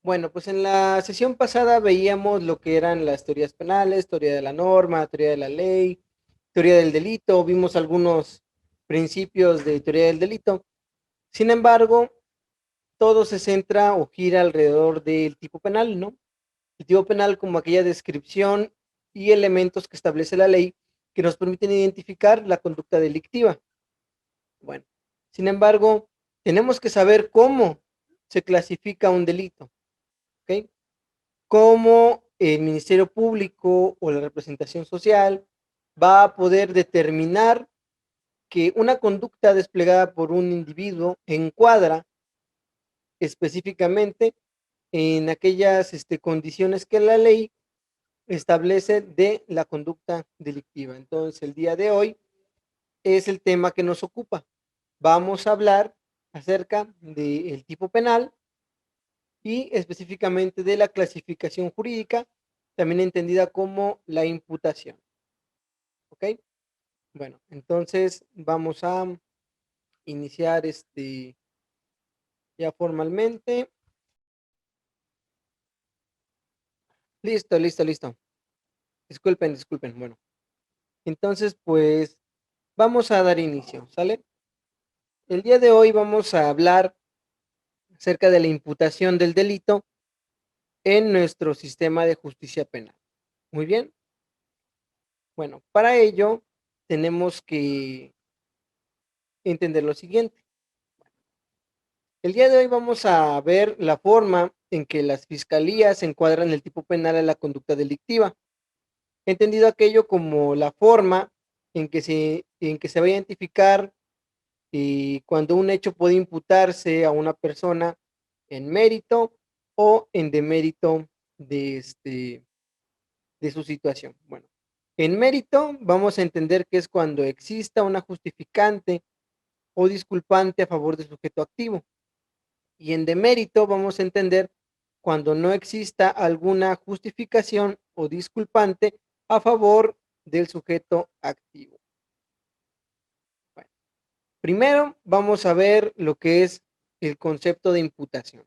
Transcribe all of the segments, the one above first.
Bueno, pues en la sesión pasada veíamos lo que eran las teorías penales, teoría de la norma, teoría de la ley, teoría del delito, vimos algunos principios de teoría del delito. Sin embargo, todo se centra o gira alrededor del tipo penal, ¿no? El tipo penal como aquella descripción y elementos que establece la ley que nos permiten identificar la conducta delictiva. Bueno, sin embargo, tenemos que saber cómo se clasifica un delito, ¿ok? Cómo el Ministerio Público o la representación social va a poder determinar que una conducta desplegada por un individuo encuadra específicamente en aquellas condiciones que la ley establece de la conducta delictiva. Entonces, el día de hoy es el tema que nos ocupa. Vamos a hablar acerca del tipo penal y específicamente de la clasificación jurídica, también entendida como la imputación. ¿Ok? Bueno, entonces vamos a iniciar ya formalmente. Listo, listo, listo. Disculpen, disculpen. Bueno, entonces pues vamos a dar inicio, ¿sale? El día de hoy vamos a hablar acerca de la imputación del delito en nuestro sistema de justicia penal. Muy bien. Bueno, para ello tenemos que entender lo siguiente. El día de hoy vamos a ver la forma en que las fiscalías encuadran el tipo penal a la conducta delictiva, entendido aquello como la forma en que se va a identificar cuando un hecho puede imputarse a una persona en mérito o en demérito de su situación. Bueno, en mérito vamos a entender que es cuando exista una justificante o disculpante a favor del sujeto activo. Y en demérito vamos a entender cuando no exista alguna justificación o disculpante a favor del sujeto activo. Bueno, primero vamos a ver lo que es el concepto de imputación.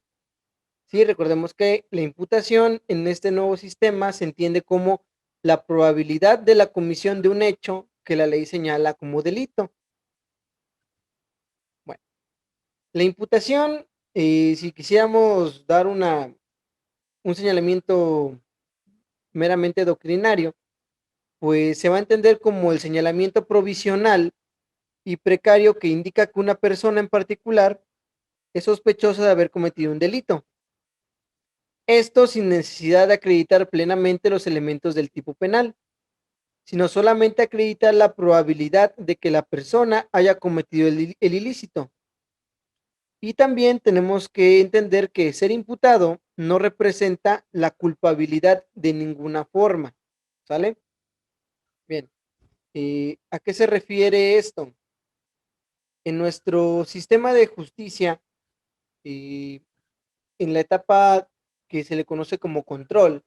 Sí, recordemos que la imputación en este nuevo sistema se entiende como la probabilidad de la comisión de un hecho que la ley señala como delito. Bueno, la imputación, si quisiéramos dar un señalamiento meramente doctrinario, pues se va a entender como el señalamiento provisional y precario que indica que una persona en particular es sospechosa de haber cometido un delito. Esto sin necesidad de acreditar plenamente los elementos del tipo penal, sino solamente acreditar la probabilidad de que la persona haya cometido el ilícito. Y también tenemos que entender que ser imputado no representa la culpabilidad de ninguna forma. ¿Sale? Bien. ¿A qué se refiere esto? En nuestro sistema de justicia, eh, en la etapa que se le conoce como control,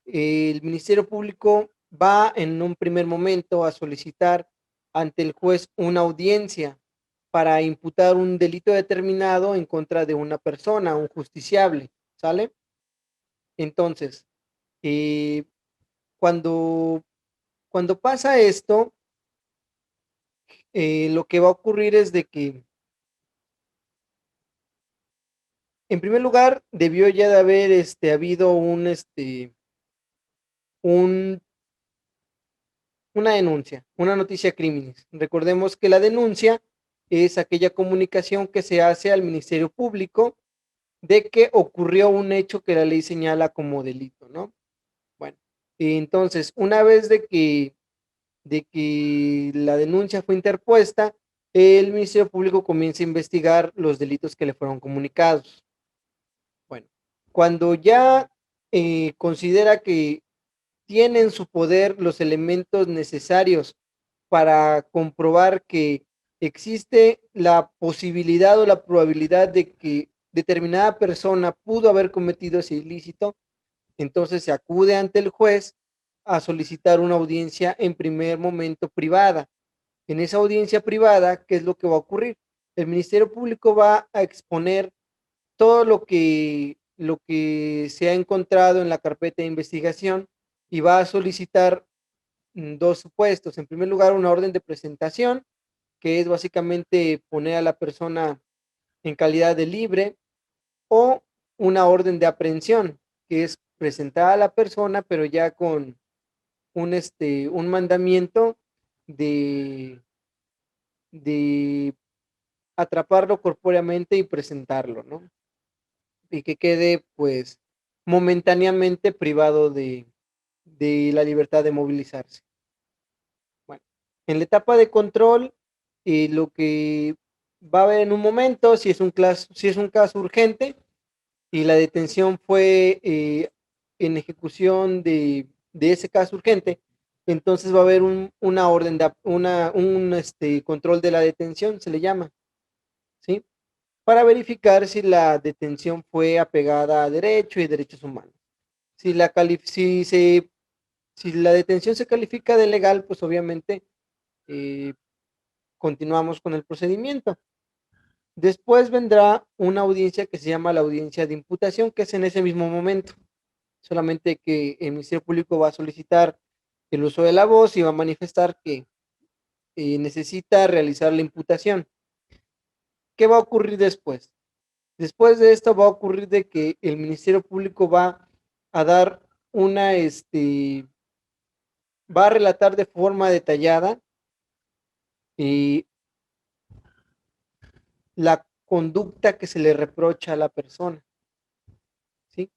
el Ministerio Público va en un primer momento a solicitar ante el juez una audiencia para imputar un delito determinado en contra de una persona, un justiciable, ¿sale? Entonces, eh, cuando, cuando pasa esto, lo que va a ocurrir es de que, en primer lugar, debió ya de haber habido un, una denuncia, una noticia criminis. Recordemos que la denuncia es aquella comunicación que se hace al Ministerio Público de que ocurrió un hecho que la ley señala como delito, ¿no? Bueno, entonces, una vez de que la denuncia fue interpuesta, el Ministerio Público comienza a investigar los delitos que le fueron comunicados. Bueno, cuando ya considera que tiene en su poder los elementos necesarios para comprobar que existe la posibilidad o la probabilidad de que determinada persona pudo haber cometido ese ilícito, Entonces se acude ante el juez a solicitar una audiencia en primer momento privada. En esa audiencia privada, ¿qué es lo que va a ocurrir? El Ministerio Público va a exponer todo lo que se ha encontrado en la carpeta de investigación y va a solicitar dos supuestos. En primer lugar, una orden de presentación, que es básicamente poner a la persona en calidad de libre, o una orden de aprehensión, que es presentar a la persona, pero ya con un mandamiento de, de atraparlo corpóreamente y presentarlo, ¿no? Y que quede, pues, momentáneamente privado de la libertad de movilizarse. Bueno, en la etapa de control, lo que va a haber en un momento, si es un caso urgente y la detención fue en ejecución de ese caso urgente, entonces va a haber una orden un control de la detención, se le llama, ¿sí? Para verificar si la detención fue apegada a derecho y derechos humanos. Si la, si se, si la detención se califica de legal, pues obviamente eh, continuamos con el procedimiento. Después vendrá una audiencia que se llama la audiencia de imputación, que es en ese mismo momento. Solamente que el Ministerio Público va a solicitar el uso de la voz y va a manifestar que necesita realizar la imputación. ¿Qué va a ocurrir después? Después de esto va a ocurrir de que el Ministerio Público va a dar va a relatar de forma detallada eh, la conducta que se le reprocha a la persona, ¿sí?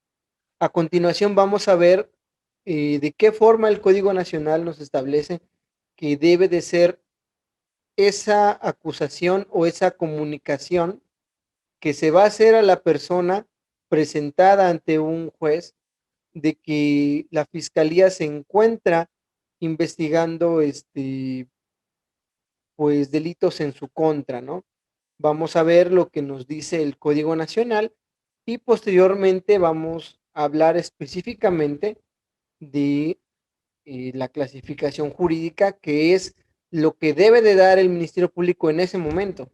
A continuación vamos a ver de qué forma el Código Nacional nos establece que debe de ser esa acusación o esa comunicación que se va a hacer a la persona presentada ante un juez de que la fiscalía se encuentra investigando pues delitos en su contra, ¿no? Vamos a ver lo que nos dice el Código Nacional y posteriormente vamos a hablar específicamente de la clasificación jurídica, que es lo que debe de dar el Ministerio Público en ese momento.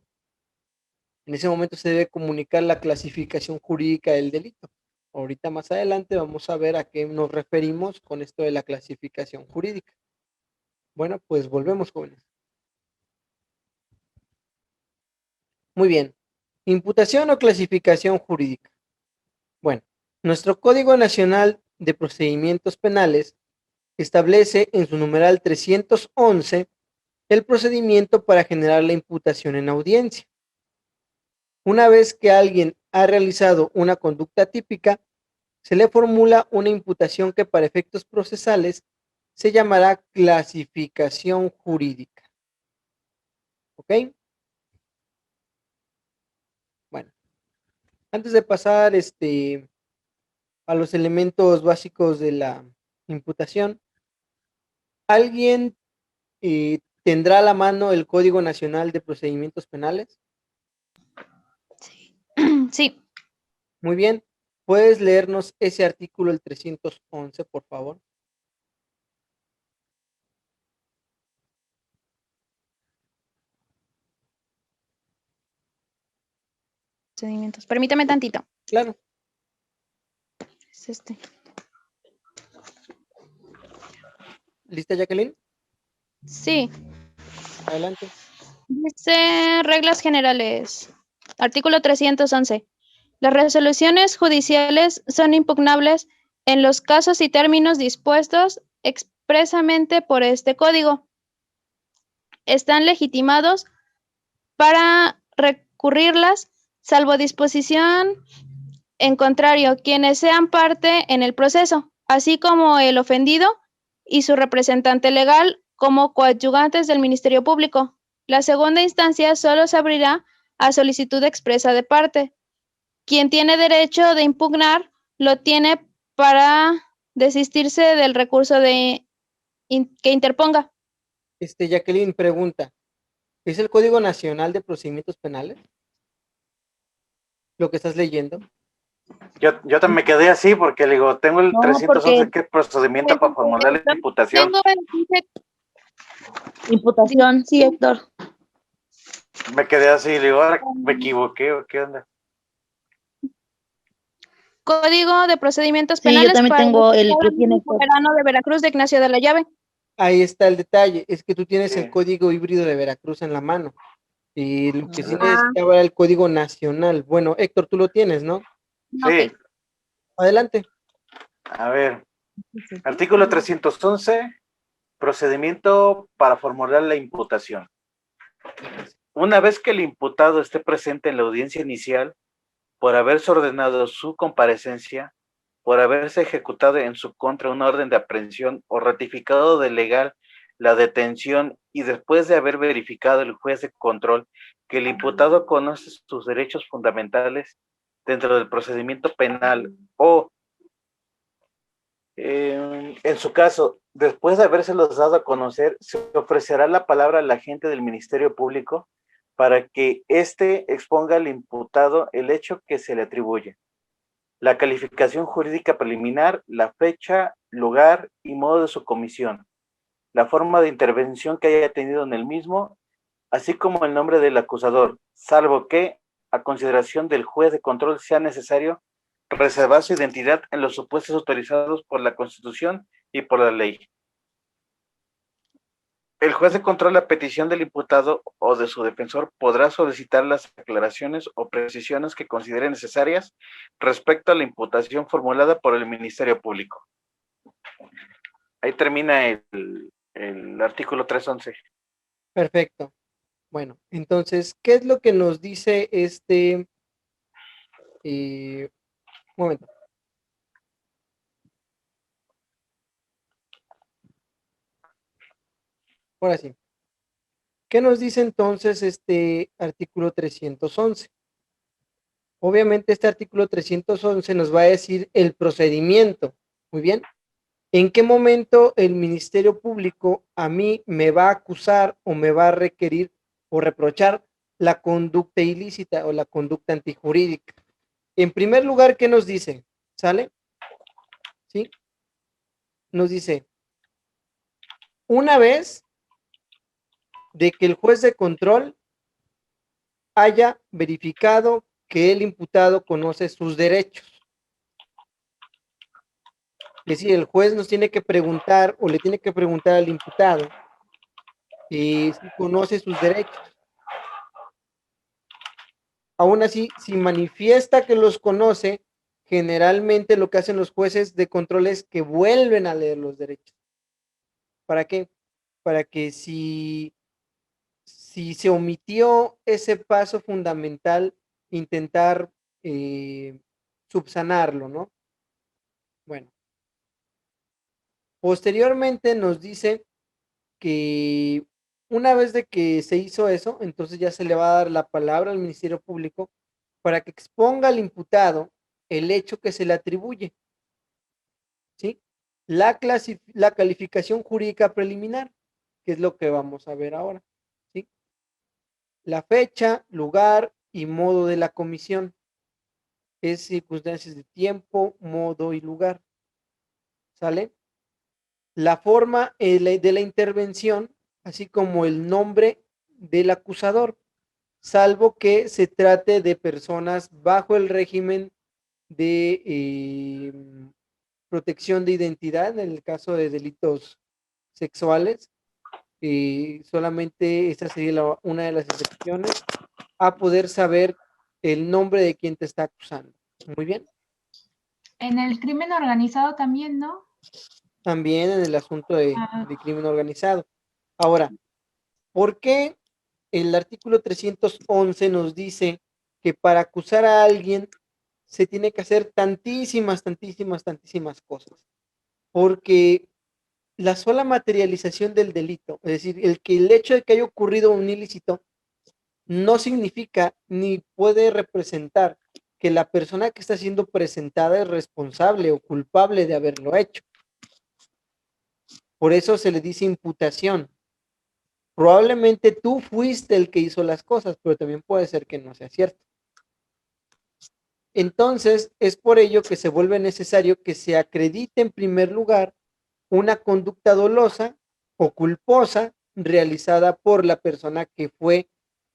En ese momento se debe comunicar la clasificación jurídica del delito. Ahorita más adelante vamos a ver a qué nos referimos con esto de la clasificación jurídica. Bueno, pues volvemos, jóvenes. Muy bien. Imputación o clasificación jurídica. Bueno, nuestro Código Nacional de Procedimientos Penales establece en su numeral 311 el procedimiento para generar la imputación en audiencia. Una vez que alguien ha realizado una conducta típica, se le formula una imputación que para efectos procesales se llamará clasificación jurídica. ¿Ok? Bueno, antes de pasar a los elementos básicos de la imputación, ¿alguien tendrá a la mano el Código Nacional de Procedimientos Penales? Sí. Muy bien. ¿Puedes leernos ese artículo, el 311, por favor? Procedimientos. Permítame tantito. Claro. Es este. ¿Lista, Jacqueline? Sí. Adelante. Dice reglas generales. Artículo 311. Las resoluciones judiciales son impugnables en los casos y términos dispuestos expresamente por este código. Están legitimados para recurrirlas, salvo disposición en contrario, quienes sean parte en el proceso, así como el ofendido y su representante legal como coadyuvantes del Ministerio Público. La segunda instancia solo se abrirá a solicitud expresa de parte. Quien tiene derecho de impugnar lo tiene para desistirse del recurso que interponga. Jacqueline pregunta, ¿es el Código Nacional de Procedimientos Penales lo que estás leyendo? Yo también me quedé así porque le digo, tengo el No, 311, porque que es procedimiento para formular la imputación. tengo imputación, sí, Héctor. Me quedé así, le digo, ahora me equivoqué, ¿o qué onda? Código de Procedimientos Sí, yo Penales también para tengo el Estado que tiene Soberano de Veracruz de Ignacio de la Llave. Ahí está el detalle, es que tú tienes Sí. el código híbrido de Veracruz en la mano. Y lo que sí Ah. necesitaba era el código nacional. Bueno, Héctor, tú lo tienes, ¿no? Sí, Ok. Adelante. a ver, artículo 311, procedimiento para formular la imputación. Una vez que el imputado esté presente en la audiencia inicial, por haberse ordenado su comparecencia, por haberse ejecutado en su contra una orden de aprehensión o ratificado de legal la detención y después de haber verificado el juez de control que el imputado conoce sus derechos fundamentales dentro del procedimiento penal o, en su caso, después de habérselos dado a conocer, se ofrecerá la palabra al agente del Ministerio Público para que éste exponga al imputado el hecho que se le atribuye, la calificación jurídica preliminar, la fecha, lugar y modo de su comisión, la forma de intervención que haya tenido en el mismo, así como el nombre del acusador, salvo que, a consideración del juez de control, sea necesario reservar su identidad en los supuestos autorizados por la Constitución y por la ley. El juez de control, a petición del imputado o de su defensor, podrá solicitar las aclaraciones o precisiones que considere necesarias respecto a la imputación formulada por el Ministerio Público. Ahí termina el artículo 311. Perfecto. Bueno, entonces, ¿qué es lo que nos dice este? Un momento. Ahora sí. ¿Qué nos dice entonces este artículo 311? Obviamente este artículo 311 nos va a decir el procedimiento. Muy bien. ¿En qué momento el Ministerio Público a mí me va a acusar o me va a requerir o reprochar la conducta ilícita o la conducta antijurídica? En primer lugar, ¿qué nos dice? ¿Sale? ¿Sí? Nos dice, una vez de que el juez de control haya verificado que el imputado conoce sus derechos. Es decir, el juez nos tiene que preguntar o le tiene que preguntar al imputado si conoce sus derechos. Aún así, si manifiesta que los conoce, generalmente lo que hacen los jueces de control es que vuelven a leer los derechos. ¿Para qué? Para que si se omitió ese paso fundamental, intentar subsanarlo, ¿no? Bueno, posteriormente nos dice que una vez de que se hizo eso, entonces ya se le va a dar la palabra al Ministerio Público para que exponga al imputado el hecho que se le atribuye, ¿sí? La calificación jurídica preliminar, que es lo que vamos a ver ahora, ¿sí? La fecha, lugar y modo de la comisión, es circunstancias de tiempo, modo y lugar, ¿sale? La forma de la intervención, así como el nombre del acusador, salvo que se trate de personas bajo el régimen de protección de identidad, en el caso de delitos sexuales. Solamente esta sería una de las excepciones a poder saber el nombre de quien te está acusando. Muy bien. En el crimen organizado también, ¿no? También en el asunto de crimen organizado. Ahora, ¿por qué el artículo 311 nos dice que para acusar a alguien se tiene que hacer tantísimas cosas? Porque la sola materialización del delito, es decir, el hecho de que haya ocurrido un ilícito, no significa ni puede representar que la persona que está siendo presentada es responsable o culpable de haberlo hecho. Por eso se le dice imputación. Probablemente tú fuiste el que hizo las cosas, pero también puede ser que no sea cierto. Entonces, es por ello que se vuelve necesario que se acredite en primer lugar una conducta dolosa o culposa realizada por la persona que fue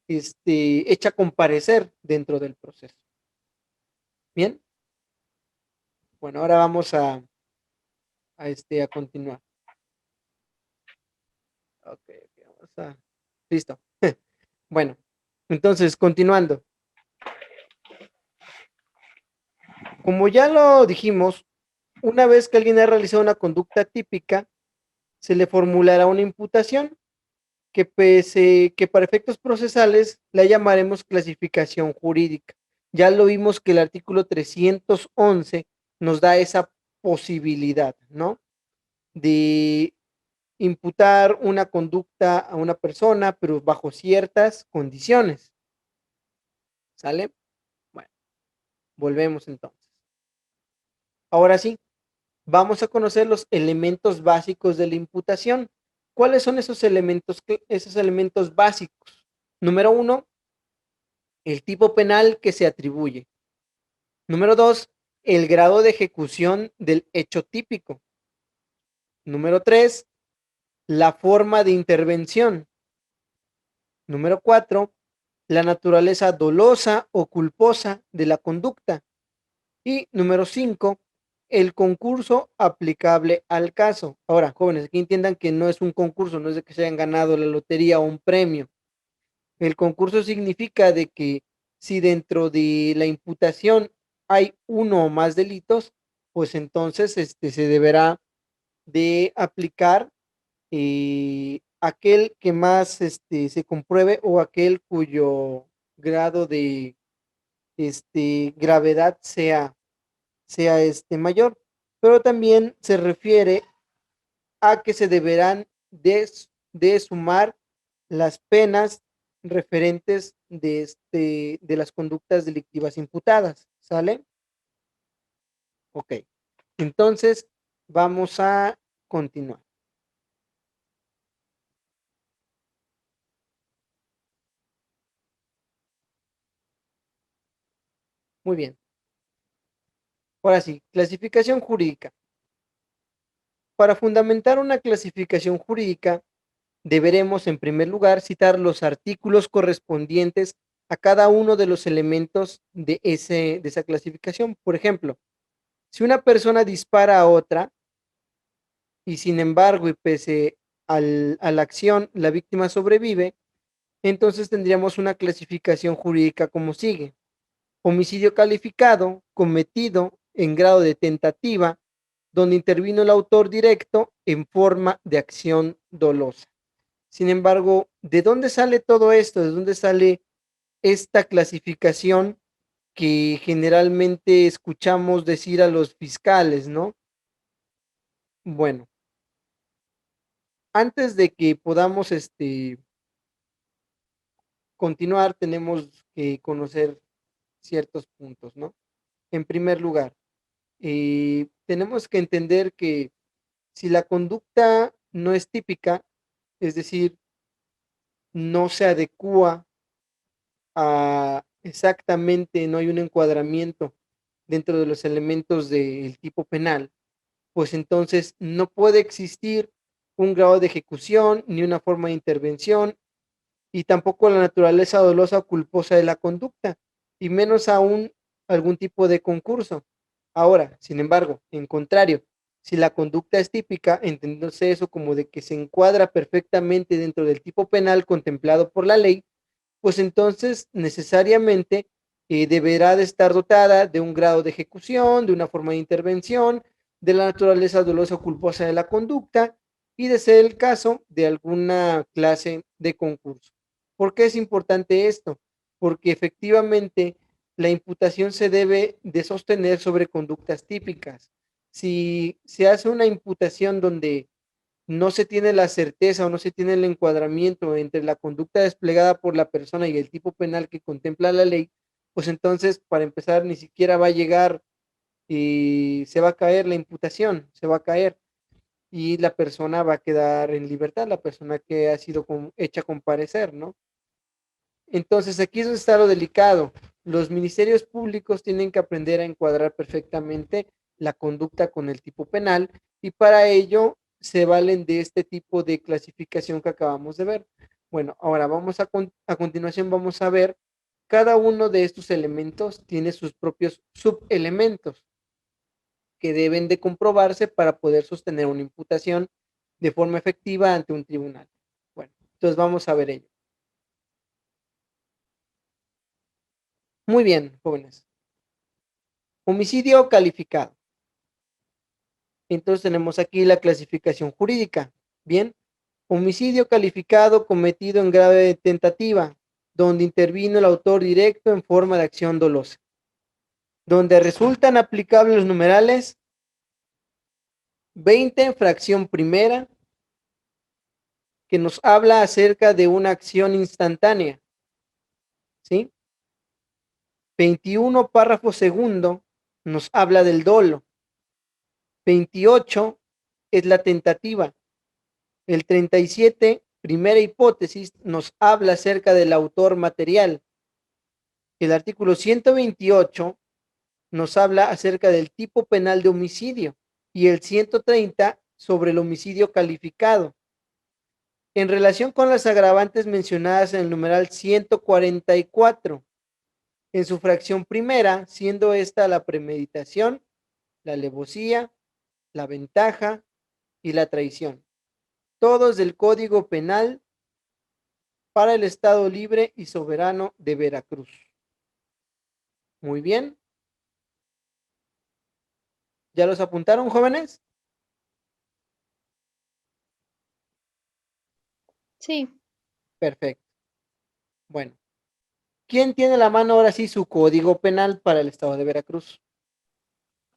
hecha comparecer dentro del proceso. Bien, bueno, ahora vamos a continuar. Ok, vamos a... Listo. Bueno, entonces, continuando. Como ya lo dijimos, una vez que alguien ha realizado una conducta típica, se le formulará una imputación que pese que para efectos procesales la llamaremos clasificación jurídica. Ya lo vimos que el artículo 311 nos da esa posibilidad, ¿no? De imputar una conducta a una persona, pero bajo ciertas condiciones. ¿Sale? Bueno, volvemos entonces. Ahora sí, vamos a conocer los elementos básicos de la imputación. ¿Cuáles son esos elementos básicos? Número 1, el tipo penal que se atribuye. Número 2, el grado de ejecución del hecho típico. Número 3, la forma de intervención. Número 4, la naturaleza dolosa o culposa de la conducta. Y número 5, el concurso aplicable al caso. Ahora, jóvenes, aquí entiendan que no es un concurso, no es de que se hayan ganado la lotería o un premio. El concurso significa de que si dentro de la imputación hay uno o más delitos, pues entonces se deberá de aplicar aquel que más se compruebe o aquel cuyo grado de gravedad sea mayor, pero también se refiere a que se deberán de sumar las penas referentes de las conductas delictivas imputadas, ¿sale? Ok, entonces vamos a continuar. Muy bien. Ahora sí, clasificación jurídica. Para fundamentar una clasificación jurídica, deberemos en primer lugar citar los artículos correspondientes a cada uno de los elementos de esa clasificación. Por ejemplo, si una persona dispara a otra y sin embargo y pese a la acción la víctima sobrevive, entonces tendríamos una clasificación jurídica como sigue. Homicidio calificado cometido en grado de tentativa, donde intervino el autor directo en forma de acción dolosa. Sin embargo, ¿de dónde sale todo esto? ¿De dónde sale esta clasificación que generalmente escuchamos decir a los fiscales, ¿no? Bueno, antes de que podamos continuar, tenemos que conocer ciertos puntos, ¿no? En primer lugar, tenemos que entender que si la conducta no es típica, es decir, no se adecua a exactamente, no hay un encuadramiento dentro de los elementos del tipo penal, pues entonces no puede existir un grado de ejecución ni una forma de intervención y tampoco la naturaleza dolosa o culposa de la conducta, y menos aún algún tipo de concurso. Ahora, sin embargo, en contrario, si la conducta es típica, entendiéndose eso como de que se encuadra perfectamente dentro del tipo penal contemplado por la ley, pues entonces necesariamente deberá de estar dotada de un grado de ejecución, de una forma de intervención, de la naturaleza dolosa o culposa de la conducta y de ser el caso de alguna clase de concurso. ¿Por qué es importante esto? Porque efectivamente la imputación se debe de sostener sobre conductas típicas. Si se hace una imputación donde no se tiene la certeza o no se tiene el encuadramiento entre la conducta desplegada por la persona y el tipo penal que contempla la ley, pues entonces, para empezar, ni siquiera va a llegar y se va a caer la imputación, se va a caer y la persona va a quedar en libertad, la persona que ha sido hecha comparecer, ¿no? Entonces, aquí es donde está lo delicado. Los ministerios públicos tienen que aprender a encuadrar perfectamente la conducta con el tipo penal y para ello se valen de este tipo de clasificación que acabamos de ver. Bueno, ahora vamos a continuación vamos a ver cada uno de estos elementos tiene sus propios subelementos que deben de comprobarse para poder sostener una imputación de forma efectiva ante un tribunal. Bueno, entonces vamos a ver ello. Muy bien, jóvenes. Homicidio calificado. Entonces tenemos aquí la clasificación jurídica. Bien, homicidio calificado cometido en grave tentativa, donde intervino el autor directo en forma de acción dolosa, donde resultan aplicables los numerales 20, fracción primera, que nos habla acerca de una acción instantánea, ¿sí? 21, párrafo segundo, nos habla del dolo. 28 es la tentativa. El 37, primera hipótesis, nos habla acerca del autor material. El artículo 128 nos habla acerca del tipo penal de homicidio y el 130 sobre el homicidio calificado. En relación con las agravantes mencionadas en el numeral 144, en su fracción primera, siendo esta la premeditación, la alevosía, la ventaja y la traición. Todos del Código Penal para el Estado Libre y Soberano de Veracruz. Muy bien. ¿Ya los apuntaron, jóvenes? Sí, Perfecto. Bueno, ¿quién tiene a la mano ahora sí su Código Penal para el Estado de Veracruz?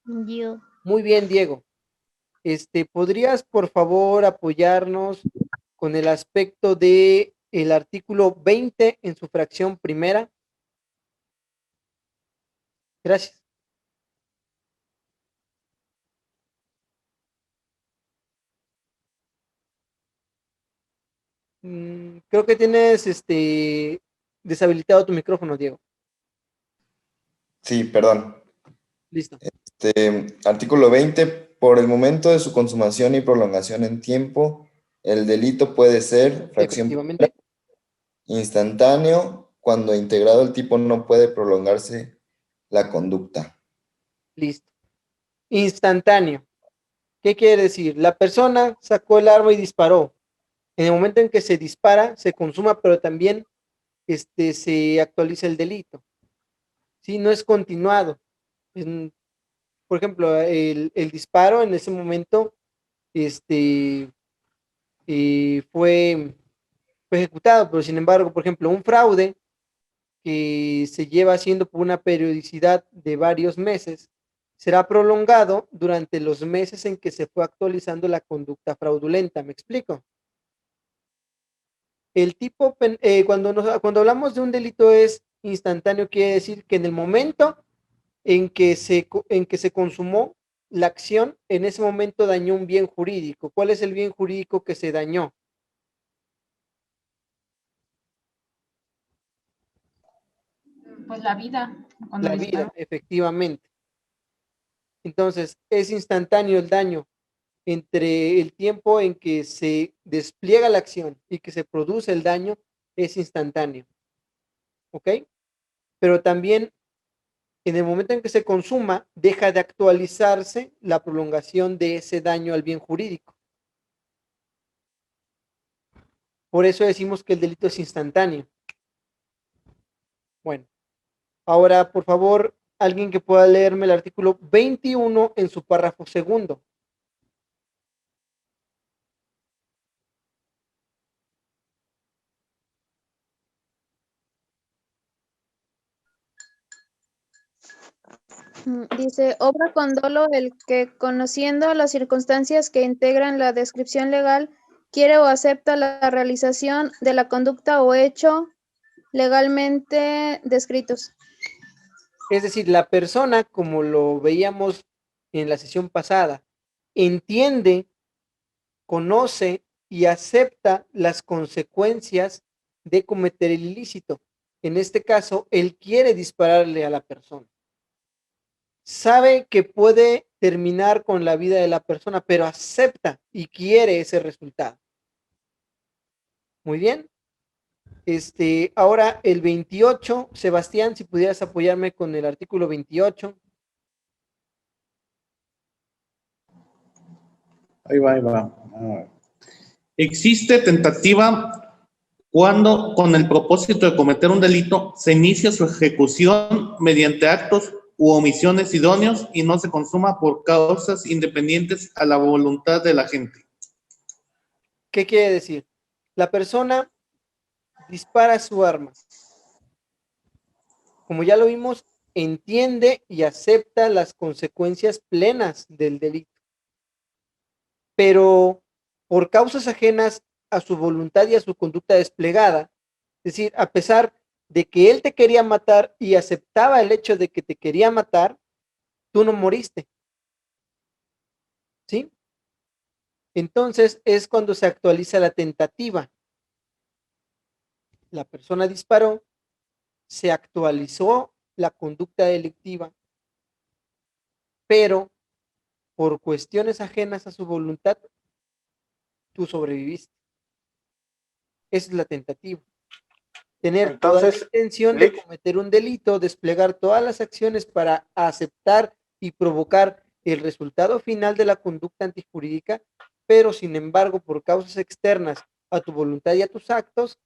yo. Muy bien, Diego. ¿Podrías, por favor, apoyarnos con el aspecto de el artículo 20 en su fracción primera? Gracias. Creo que tienes deshabilitado tu micrófono, Diego. Sí, perdón. Listo. Artículo 20. Por el momento de su consumación y prolongación en tiempo, el delito puede ser fracción Efectivamente. instantáneo cuando integrado el tipo no puede prolongarse la conducta. Listo. Instantáneo. ¿Qué quiere decir? La persona sacó el arma y disparó. En el momento en que se dispara, se consuma, pero también se actualiza el delito. ¿Sí? No es continuado. Por ejemplo, el disparo en ese momento fue ejecutado, pero sin embargo, por ejemplo, un fraude que se lleva haciendo por una periodicidad de varios meses será prolongado durante los meses en que se fue actualizando la conducta fraudulenta. ¿Me explico? El tipo, cuando hablamos de un delito es instantáneo, quiere decir que en el momento en que se consumó la acción, en ese momento dañó un bien jurídico. ¿Cuál es el bien jurídico que se dañó? Pues la vida, cuando La vida, disparó. efectivamente. Entonces, es instantáneo el daño entre el tiempo en que se despliega la acción y que se produce el daño, es instantáneo. ¿Ok? Pero también en el momento en que se consuma, deja de actualizarse la prolongación de ese daño al bien jurídico. Por eso decimos que el delito es instantáneo. Bueno, ahora, por favor, alguien que pueda leerme el artículo 21 en su párrafo segundo. Dice, obra con dolo el que, conociendo las circunstancias que integran la descripción legal, quiere o acepta la realización de la conducta o hecho legalmente descritos. Es decir, la persona, como lo veíamos en la sesión pasada, entiende, conoce y acepta las consecuencias de cometer el ilícito. en este caso, él quiere dispararle a la persona. Sabe que puede terminar con la vida de la persona, pero acepta y quiere ese resultado. Muy bien. Ahora el 28, Sebastián, si pudieras apoyarme con el artículo 28. Ahí va, ahí va. Existe tentativa cuando, con el propósito de cometer un delito, se inicia su ejecución mediante actos u omisiones idóneos y no se consuma por causas independientes a la voluntad de la gente. ¿Qué quiere decir? La persona dispara su arma. Como ya lo vimos, entiende y acepta las consecuencias plenas del delito. Pero por causas ajenas a su voluntad y a su conducta desplegada, es decir, a pesar de que él te quería matar y aceptaba el hecho de que te quería matar, tú no moriste. ¿Sí? Entonces es cuando se actualiza la tentativa. La persona disparó, se actualizó la conducta delictiva, pero por cuestiones ajenas a su voluntad, tú sobreviviste. Esa es la tentativa. Tener toda la Entonces, intención de Lick, cometer un delito, desplegar todas las acciones para aceptar y provocar el resultado final de la conducta antijurídica, pero sin embargo, por causas externas a tu voluntad y a tus actos,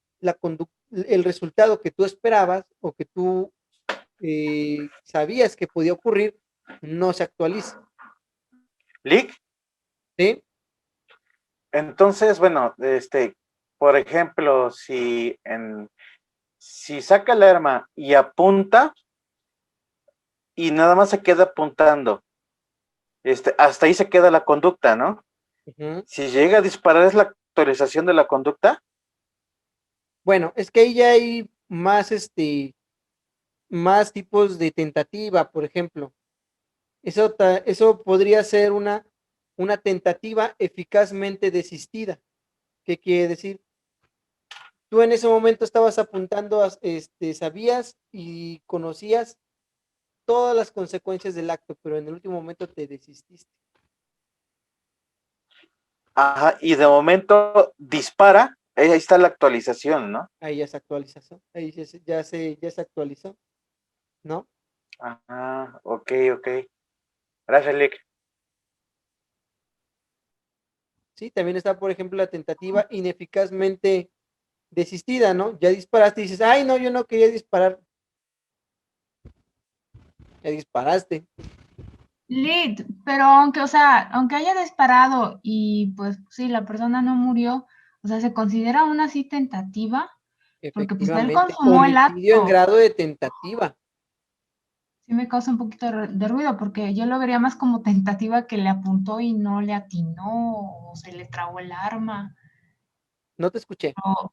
el resultado que tú esperabas o que tú sabías que podía ocurrir no se actualiza. Lick, ¿Sí? entonces, bueno, por ejemplo, si saca el arma y apunta y nada más se queda apuntando, hasta ahí se queda la conducta, ¿no? Uh-huh. Si llega a disparar, ¿es la actualización de la conducta? Bueno, es que ahí ya hay más tipos de tentativa, por ejemplo. Eso podría ser una tentativa eficazmente desistida. ¿Qué quiere decir? Tú en ese momento estabas apuntando, sabías y conocías todas las consecuencias del acto, pero en el último momento te desististe. Ajá, y de momento dispara, ahí está la actualización, ¿no? Ahí ya se actualizó, ahí ya se actualizó, ¿no? Ajá, ok. Gracias, Lick. Sí, también está, por ejemplo, la tentativa ineficazmente desistida, ¿no? Ya disparaste y dices, ay, no, yo no quería disparar. Ya disparaste. Lid, pero aunque, o sea, aunque haya disparado y pues sí, la persona no murió, o sea, se considera aún así tentativa, porque pues él Efectivamente, consumó el homicidio en acto. grado de tentativa. Sí me causa un poquito de ruido, porque yo lo vería más como tentativa que le apuntó y no le atinó, o se le trabó el arma. No te escuché. O,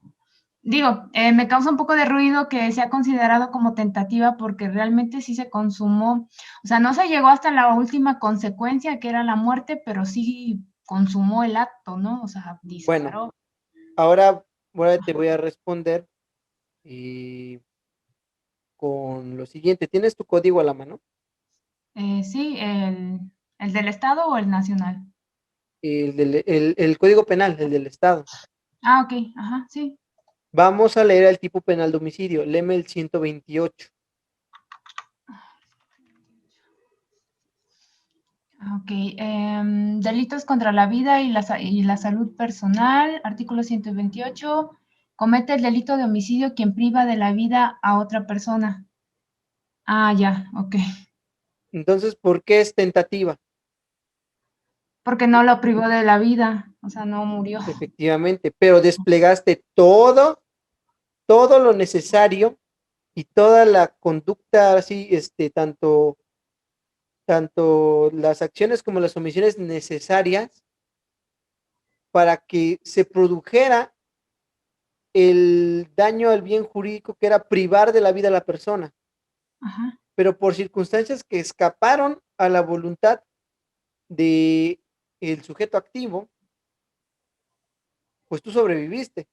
digo, me causa un poco de ruido que sea considerado como tentativa porque realmente sí se consumó, o sea, no se llegó hasta la última consecuencia que era la muerte, pero sí consumó el acto, ¿no? O sea, Bueno, disparó. ahora te voy a responder con lo siguiente. ¿Tienes tu código a la mano? Sí, el del Estado o el nacional. El código penal, el del Estado. Ah, ok, ajá, sí. Vamos a leer el tipo penal de homicidio. Léeme el 128. Ok, delitos contra la vida y la salud personal, artículo 128. Comete el delito de homicidio quien priva de la vida a otra persona. Ah, ya, ok. Entonces, ¿por qué es tentativa? Porque no lo privó de la vida, o sea, no murió. Efectivamente, pero desplegaste todo lo necesario y toda la conducta así, tanto las acciones como las omisiones necesarias para que se produjera el daño al bien jurídico que era privar de la vida a la persona, Ajá. pero por circunstancias que escaparon a la voluntad de el sujeto activo, pues tú sobreviviste.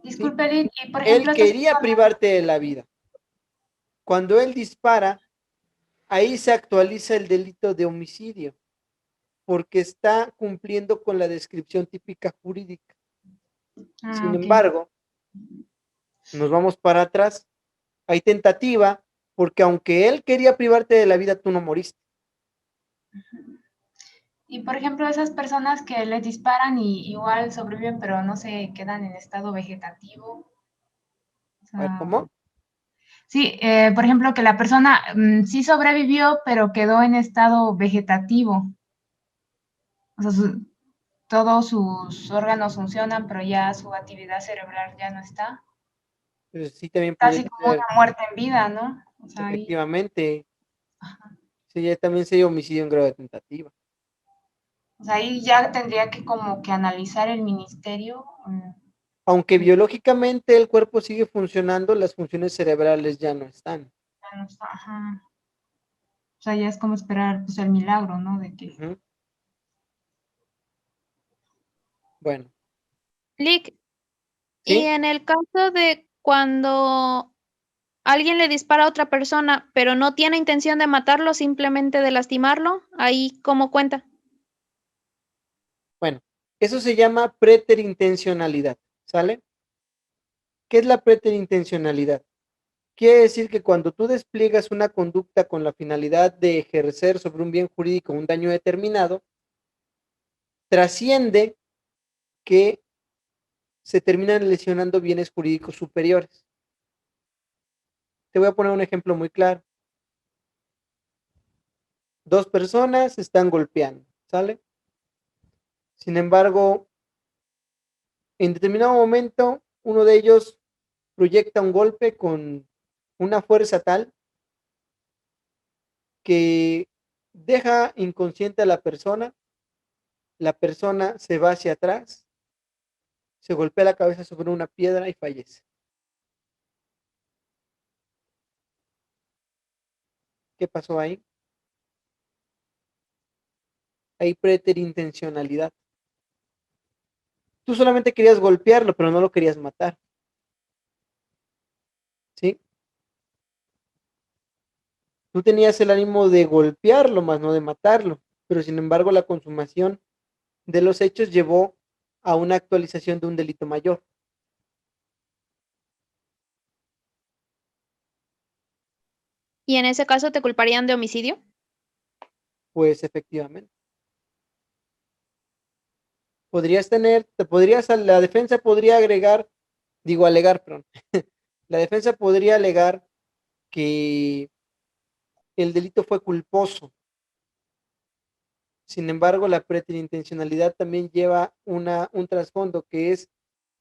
Disculpe, Lid, y por Él ejemplo, quería privarte de la vida. Cuando él dispara, ahí se actualiza el delito de homicidio, porque está cumpliendo con la descripción típica jurídica. Sin ok. embargo, nos vamos para atrás, hay tentativa, porque aunque él quería privarte de la vida, tú no moriste. Y por ejemplo, esas personas que les disparan y igual sobreviven, pero no se quedan en estado vegetativo. O A ver, sea, ¿cómo? sí, por ejemplo, que la persona sí sobrevivió, pero quedó en estado vegetativo. O sea, todos sus órganos funcionan, pero ya su actividad cerebral ya no está. Pues sí, también Casi podría como ser, una muerte en vida, ¿no? O sea, ahí, efectivamente, sí, ya también sería homicidio en grado de tentativa. o sea, ahí ya tendría que como que analizar el ministerio. Aunque biológicamente el cuerpo sigue funcionando, las funciones cerebrales ya no están. Ya no está, ajá. O sea, ya es como esperar pues el milagro, ¿no? De que Ujú. Bueno, Lick, y sí, en el caso de cuando alguien le dispara a otra persona, pero no tiene intención de matarlo, simplemente de lastimarlo, ahí cómo cuenta. bueno, eso se llama preterintencionalidad, ¿sale? ¿Qué es la preterintencionalidad? Quiere decir que cuando tú despliegas una conducta con la finalidad de ejercer sobre un bien jurídico un daño determinado, trasciende que se terminan lesionando bienes jurídicos superiores. Te voy a poner un ejemplo muy claro. Dos personas se están golpeando, ¿sale? Sin embargo, en determinado momento, uno de ellos proyecta un golpe con una fuerza tal que deja inconsciente a la persona se va hacia atrás, se golpea la cabeza sobre una piedra y fallece. ¿Qué pasó ahí? Hay preterintencionalidad. Tú solamente querías golpearlo, pero no lo querías matar, ¿sí? Tú tenías el ánimo de golpearlo, más no de matarlo, pero sin embargo la consumación de los hechos llevó a una actualización de un delito mayor. ¿Y en ese caso te culparían de homicidio? Pues efectivamente. Podrías tener, te podrías, la defensa podría agregar, digo alegar, perdón, la defensa podría alegar que el delito fue culposo. Sin embargo, la preterintencionalidad también lleva un trasfondo que es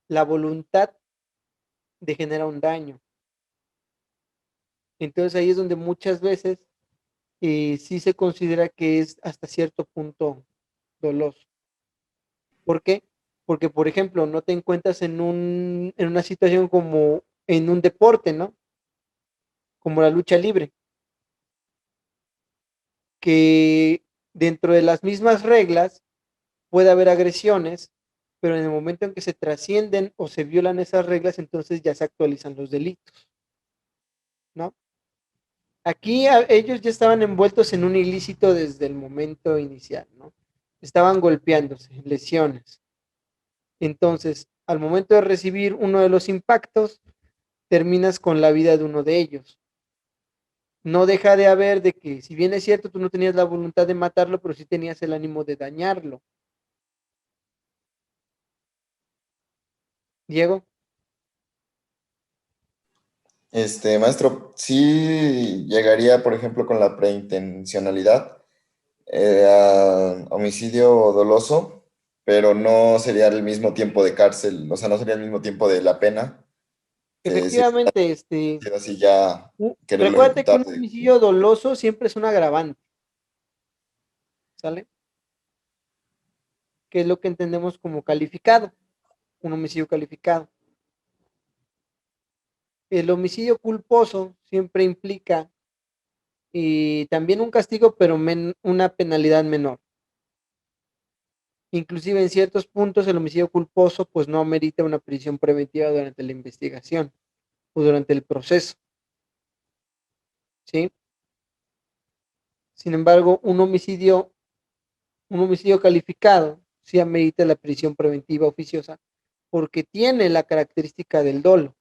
la voluntad de generar un daño. Entonces ahí es donde muchas veces sí se considera que es hasta cierto punto doloso. ¿Por qué? Porque, por ejemplo, no te encuentras en una situación como en un deporte, ¿no? Como la lucha libre, que dentro de las mismas reglas puede haber agresiones, pero en el momento en que se trascienden o se violan esas reglas, entonces ya se actualizan los delitos, ¿no? Aquí ellos ya estaban envueltos en un ilícito desde el momento inicial, ¿no? Estaban golpeándose, lesiones. Entonces, al momento de recibir uno de los impactos, terminas con la vida de uno de ellos. No deja de haber de que, si bien es cierto, tú no tenías la voluntad de matarlo, pero sí tenías el ánimo de dañarlo. Diego, Maestro, sí llegaría, por ejemplo, con la preintencionalidad a homicidio doloso, pero no sería el mismo tiempo de cárcel, o sea, no sería el mismo tiempo de la pena, que si efectivamente, hubiera sido así ya quererlo recuérdate que ejecutar. un homicidio doloso siempre es un agravante, ¿sale? Que es lo que entendemos como calificado, un homicidio calificado. El homicidio culposo siempre implica también un castigo, pero una penalidad menor. Inclusive en ciertos puntos el homicidio culposo pues no amerita una prisión preventiva durante la investigación o durante el proceso, ¿sí? Sin embargo, un homicidio calificado sí amerita la prisión preventiva oficiosa porque tiene la característica del dolo,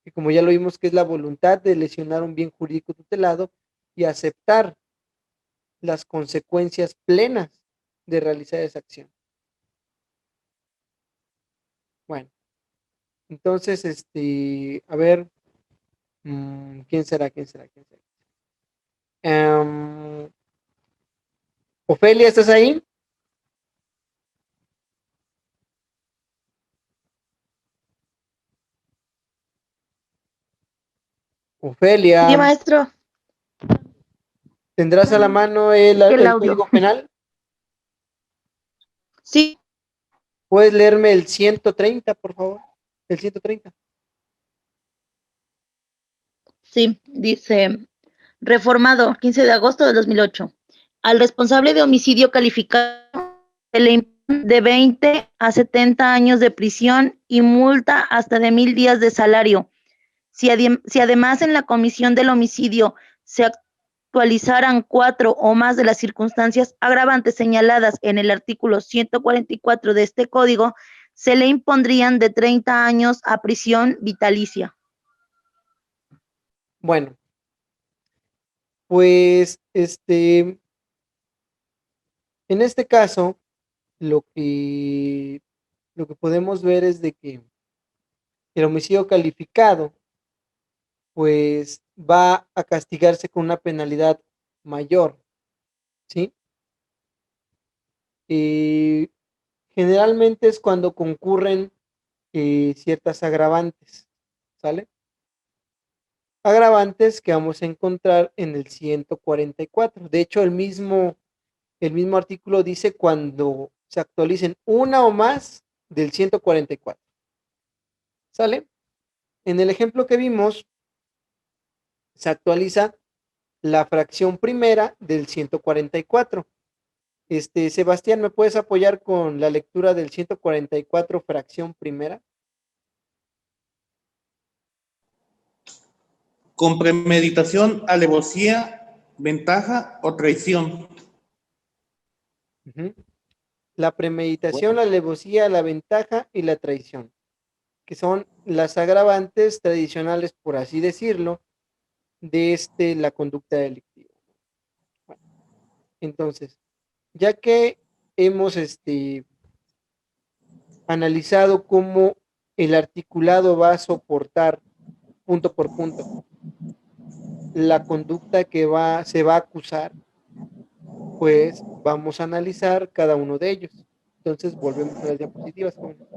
que como ya lo vimos que es la voluntad de lesionar un bien jurídico tutelado y aceptar las consecuencias plenas de realizar esa acción. Bueno, entonces, a ver, ¿quién será? Ofelia, ¿estás ahí? Ofelia, Sí, maestro. ¿tendrás a la mano el audio. Código Penal? Sí, ¿Puedes leerme el 130, por favor? El 130. sí, dice, reformado, 15 de agosto de 2008. Al responsable de homicidio calificado se le impone de 20 a 70 años de prisión y multa hasta de 1,000 días de salario. Si además en la comisión del homicidio se actualizaran 4 o más de las circunstancias agravantes señaladas en el artículo 144 de este código, se le impondrían de 30 años a prisión vitalicia. Bueno, pues, en este caso, lo que podemos ver es de que el homicidio calificado, pues, va a castigarse con una penalidad mayor, ¿sí? Generalmente es cuando concurren ciertas agravantes, ¿sale? Agravantes que vamos a encontrar en el 144. De hecho, el mismo artículo dice cuando se actualicen una o más del 144. ¿Sale? En el ejemplo que vimos, se actualiza la fracción primera del 144. Sebastián, ¿me puedes apoyar con la lectura del 144, fracción primera? Con premeditación, alevosía, ventaja o traición. Uh-huh. La premeditación, la alevosía, la ventaja y la traición, que son las agravantes tradicionales, por así decirlo, de la conducta delictiva. Bueno, entonces, ya que hemos analizado cómo el articulado va a soportar punto por punto la conducta que se va a acusar, pues vamos a analizar cada uno de ellos. Entonces volvemos a las diapositivas, jóvenes.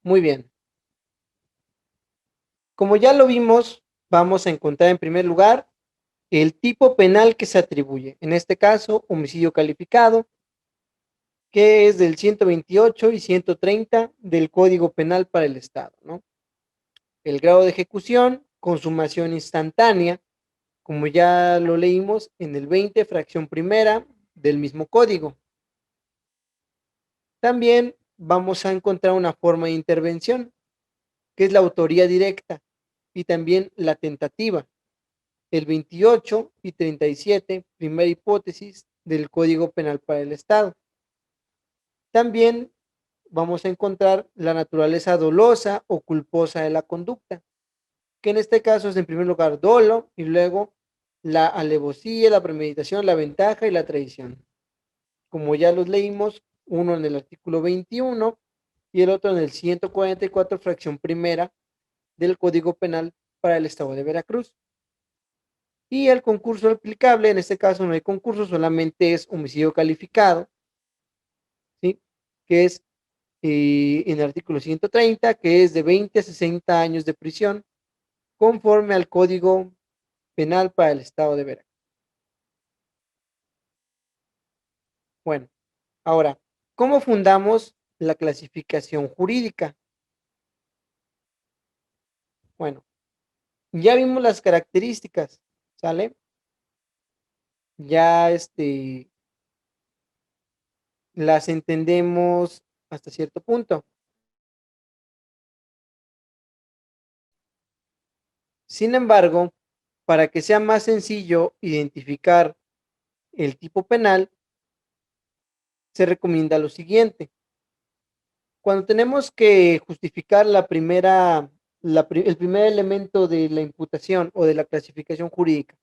Muy bien. Como ya lo vimos, vamos a encontrar en primer lugar el tipo penal que se atribuye. En este caso, homicidio calificado, que es del 128 y 130 del Código Penal para el Estado, ¿no? El grado de ejecución, consumación instantánea, como ya lo leímos en el 20, fracción primera del mismo código. También vamos a encontrar una forma de intervención, que es la autoría directa y también la tentativa. El 28 y 37, primera hipótesis del Código Penal para el Estado. También vamos a encontrar la naturaleza dolosa o culposa de la conducta, que en este caso es en primer lugar dolo y luego la alevosía, la premeditación, la ventaja y la traición. Como ya los leímos, uno en el artículo 21 y el otro en el 144, fracción primera del Código Penal para el Estado de Veracruz. Y el concurso aplicable, en este caso no hay concurso, solamente es homicidio calificado, ¿sí? Que es en el artículo 130, que es de 20 a 60 años de prisión, conforme al Código Penal para el Estado de Veracruz. Bueno, ahora, ¿cómo fundamos la clasificación jurídica? Bueno, ya vimos las características, ¿sale? ya las entendemos hasta cierto punto. Sin embargo, para que sea más sencillo identificar el tipo penal, se recomienda lo siguiente. Cuando tenemos que justificar el primer elemento de la imputación o de la clasificación jurídica,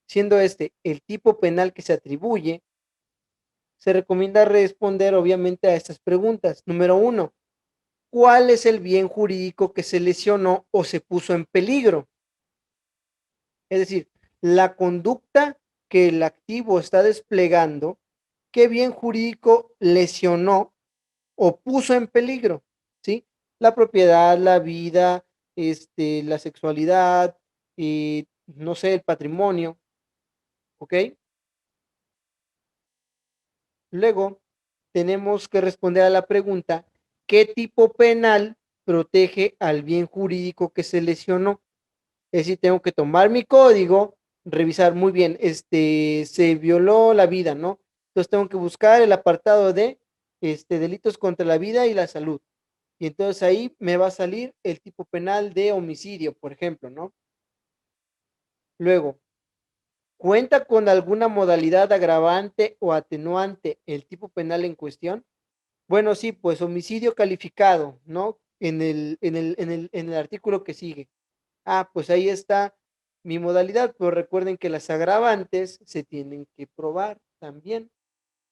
siendo el tipo penal que se atribuye, se recomienda responder obviamente a estas preguntas. Número 1, ¿cuál es el bien jurídico que se lesionó o se puso en peligro? Es decir, la conducta que el activo está desplegando, ¿qué bien jurídico lesionó o puso en peligro? ¿Sí? La propiedad, la vida, la sexualidad, no sé, el patrimonio, ¿ok? Luego, tenemos que responder a la pregunta, ¿qué tipo penal protege al bien jurídico que se lesionó? Es decir, tengo que tomar mi código, revisar muy bien, se violó la vida, ¿no? Entonces tengo que buscar el apartado de delitos contra la vida y la salud. Y entonces ahí me va a salir el tipo penal de homicidio, por ejemplo, ¿no? Luego, ¿cuenta con alguna modalidad agravante o atenuante el tipo penal en cuestión? Bueno, sí, pues homicidio calificado, ¿no? En el artículo que sigue. Ah, pues ahí está mi modalidad, pero recuerden que las agravantes se tienen que probar también,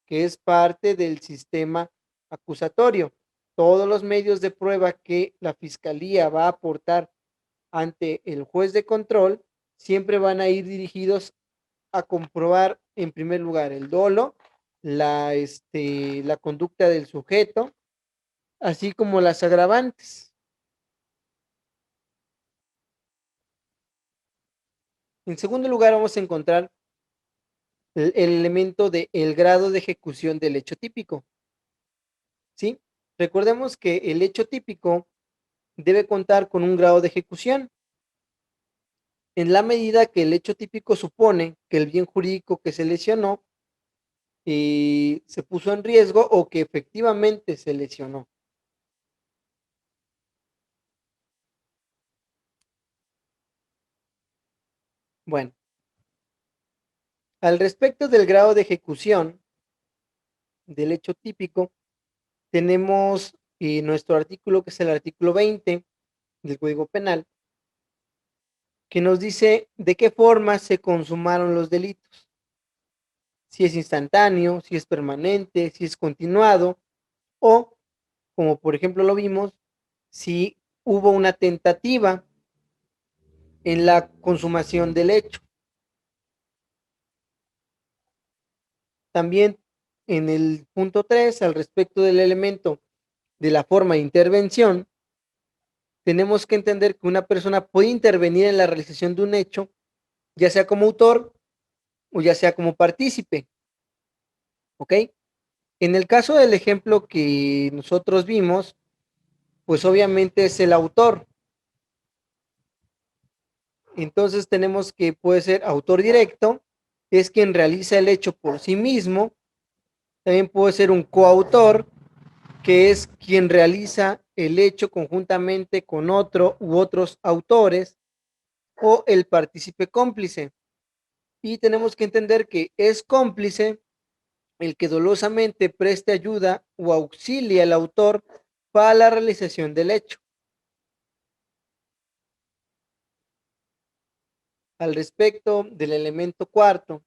que es parte del sistema acusatorio. Todos los medios de prueba que la fiscalía va a aportar ante el juez de control siempre van a ir dirigidos a comprobar en primer lugar el dolo, la conducta del sujeto, así como las agravantes. En segundo lugar, vamos a encontrar el elemento de el grado de ejecución del hecho típico, ¿sí? Recordemos que el hecho típico debe contar con un grado de ejecución en la medida que el hecho típico supone que el bien jurídico que se lesionó se puso en riesgo o que efectivamente se lesionó. Bueno, al respecto del grado de ejecución del hecho típico, tenemos nuestro artículo, que es el artículo 20 del Código Penal, que nos dice de qué forma se consumaron los delitos. Si es instantáneo, si es permanente, si es continuado, o, como por ejemplo lo vimos, si hubo una tentativa en la consumación del hecho. También en el punto 3, al respecto del elemento de la forma de intervención, tenemos que entender que una persona puede intervenir en la realización de un hecho, ya sea como autor o ya sea como partícipe. ¿Ok? En el caso del ejemplo que nosotros vimos, pues obviamente es el autor. Entonces tenemos que puede ser autor directo, es quien realiza el hecho por sí mismo. También puede ser un coautor, que es quien realiza el hecho conjuntamente con otro u otros autores, o el partícipe cómplice. Y tenemos que entender que es cómplice el que dolosamente preste ayuda o auxilia al autor para la realización del hecho. Al respecto del elemento cuarto,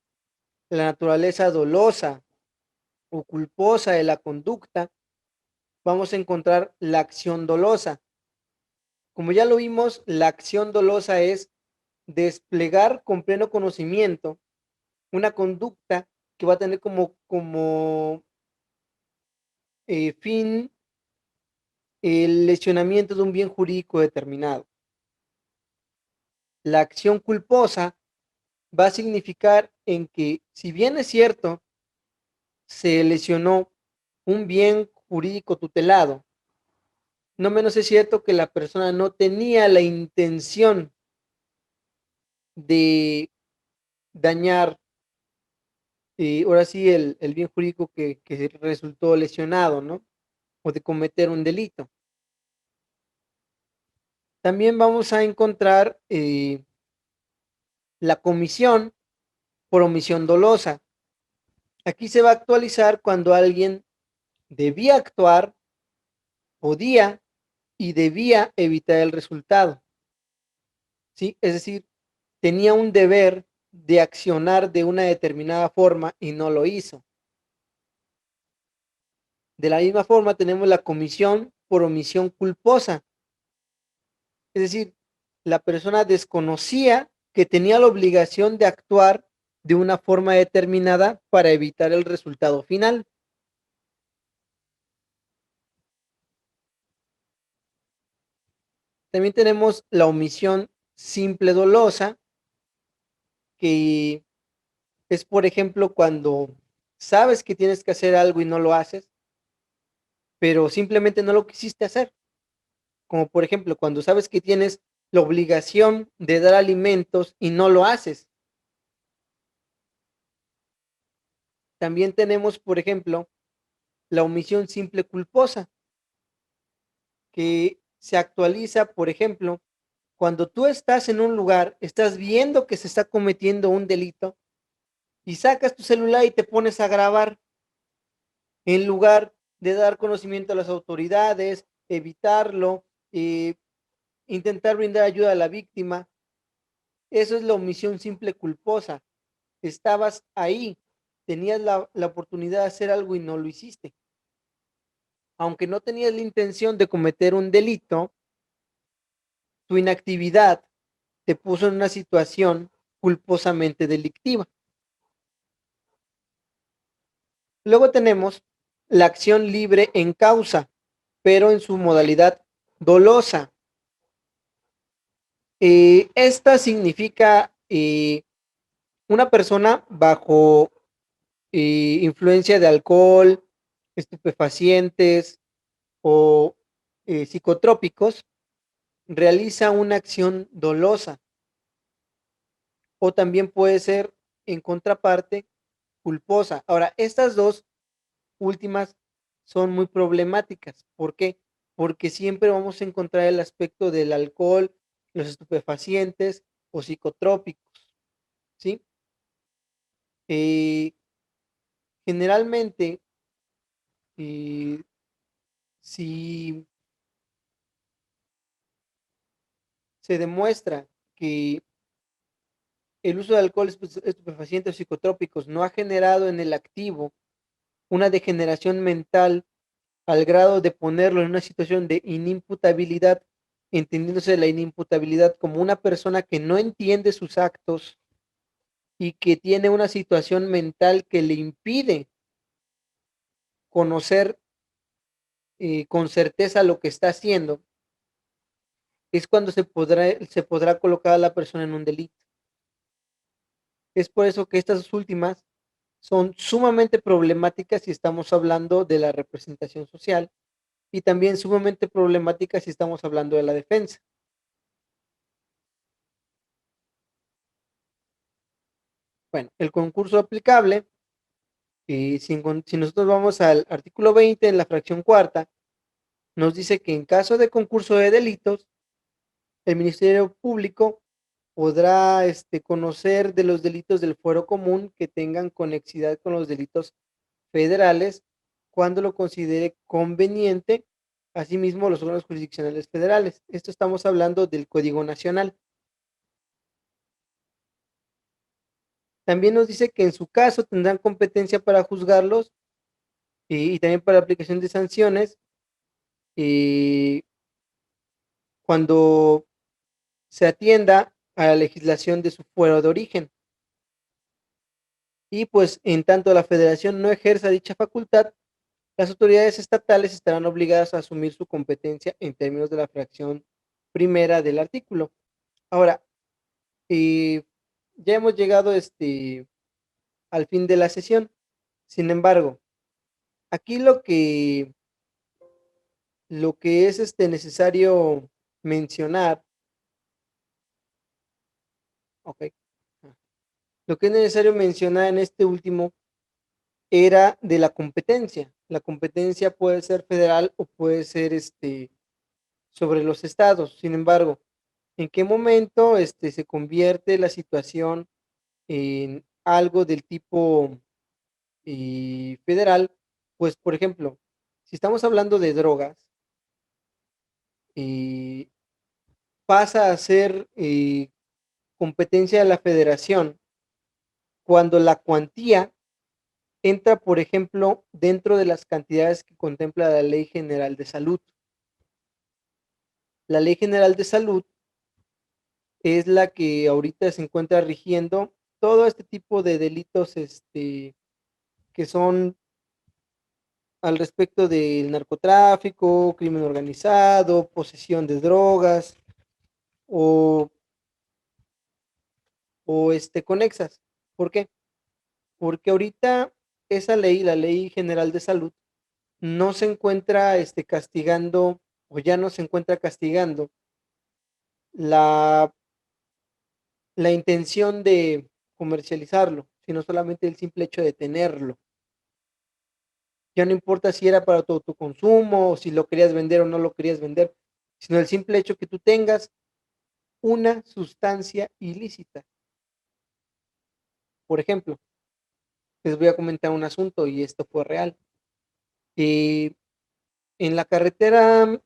la naturaleza dolosa o culposa de la conducta, vamos a encontrar la acción dolosa. Como ya lo vimos, la acción dolosa es desplegar con pleno conocimiento una conducta que va a tener como fin el lesionamiento de un bien jurídico determinado. La acción culposa va a significar en que, si bien es cierto, se lesionó un bien jurídico tutelado, no menos es cierto que la persona no tenía la intención de dañar ahora sí, el bien jurídico que resultó lesionado, ¿no? O de cometer un delito. También vamos a encontrar la comisión por omisión dolosa. Aquí se va a actualizar cuando alguien debía actuar, podía y debía evitar el resultado, ¿sí? Es decir, tenía un deber de accionar de una determinada forma y no lo hizo. De la misma forma tenemos la comisión por omisión culposa. Es decir, la persona desconocía que tenía la obligación de actuar de una forma determinada para evitar el resultado final. También tenemos la omisión simple dolosa, que es, por ejemplo, cuando sabes que tienes que hacer algo y no lo haces, pero simplemente no lo quisiste hacer. Como por ejemplo, cuando sabes que tienes la obligación de dar alimentos y no lo haces. También tenemos, por ejemplo, la omisión simple culposa, que se actualiza, por ejemplo, cuando tú estás en un lugar, estás viendo que se está cometiendo un delito y sacas tu celular y te pones a grabar en lugar de dar conocimiento a las autoridades, evitarlo, intentar brindar ayuda a la víctima. Eso es la omisión simple culposa. Estabas ahí, tenías la oportunidad de hacer algo y no lo hiciste. Aunque no tenías la intención de cometer un delito, tu inactividad te puso en una situación culposamente delictiva. Luego tenemos la acción libre en causa, pero en su modalidad dolosa. Esta significa una persona bajo influencia de alcohol, estupefacientes o psicotrópicos realiza una acción dolosa, o también puede ser en contraparte culposa. Ahora, estas dos últimas son muy problemáticas. ¿Por qué? Porque siempre vamos a encontrar el aspecto del alcohol, los estupefacientes o psicotrópicos, ¿sí? Eh, generalmente, eh, si se demuestra que el uso de alcohol, estupefacientes o psicotrópicos no ha generado en el activo una degeneración mental al grado de ponerlo en una situación de inimputabilidad, entendiéndose la inimputabilidad como una persona que no entiende sus actos y que tiene una situación mental que le impide conocer con certeza lo que está haciendo, es cuando se podrá colocar a la persona en un delito. Es por eso que estas últimas son sumamente problemáticas si estamos hablando de la representación social y también sumamente problemáticas si estamos hablando de la defensa. Bueno, el concurso aplicable, si nosotros vamos al artículo 20 en la fracción cuarta, nos dice que en caso de concurso de delitos, el Ministerio Público podrá conocer de los delitos del fuero común que tengan conexidad con los delitos federales cuando lo considere conveniente, asimismo los órganos jurisdiccionales federales. Esto estamos hablando del Código Nacional. También nos dice que en su caso tendrán competencia para juzgarlos y también para aplicación de sanciones cuando se atienda a la legislación de su fuero de origen. Y pues en tanto la federación no ejerza dicha facultad, las autoridades estatales estarán obligadas a asumir su competencia en términos de la fracción primera del artículo. Ahora, ya hemos llegado al fin de la sesión. Sin embargo, aquí lo que es necesario mencionar, ok, lo que es necesario mencionar en este último era de la competencia. La competencia puede ser federal o puede ser sobre los estados. Sin embargo, ¿en qué momento se convierte la situación en algo del tipo federal? Pues, por ejemplo, si estamos hablando de drogas, eh, pasa a ser competencia de la federación cuando la cuantía entra, por ejemplo, dentro de las cantidades que contempla la Ley General de Salud. La Ley General de Salud es la que ahorita se encuentra rigiendo todo este tipo de delitos que son al respecto del narcotráfico, crimen organizado, posesión de drogas o, o conexas. ¿Por qué? Porque ahorita esa ley, la Ley General de Salud, no se encuentra castigando o ya no se encuentra castigando la, la intención de comercializarlo, sino solamente el simple hecho de tenerlo. Ya no importa si era para tu autoconsumo o si lo querías vender o no lo querías vender, sino el simple hecho que tú tengas una sustancia ilícita. Por ejemplo, les voy a comentar un asunto y esto fue real. En la carretera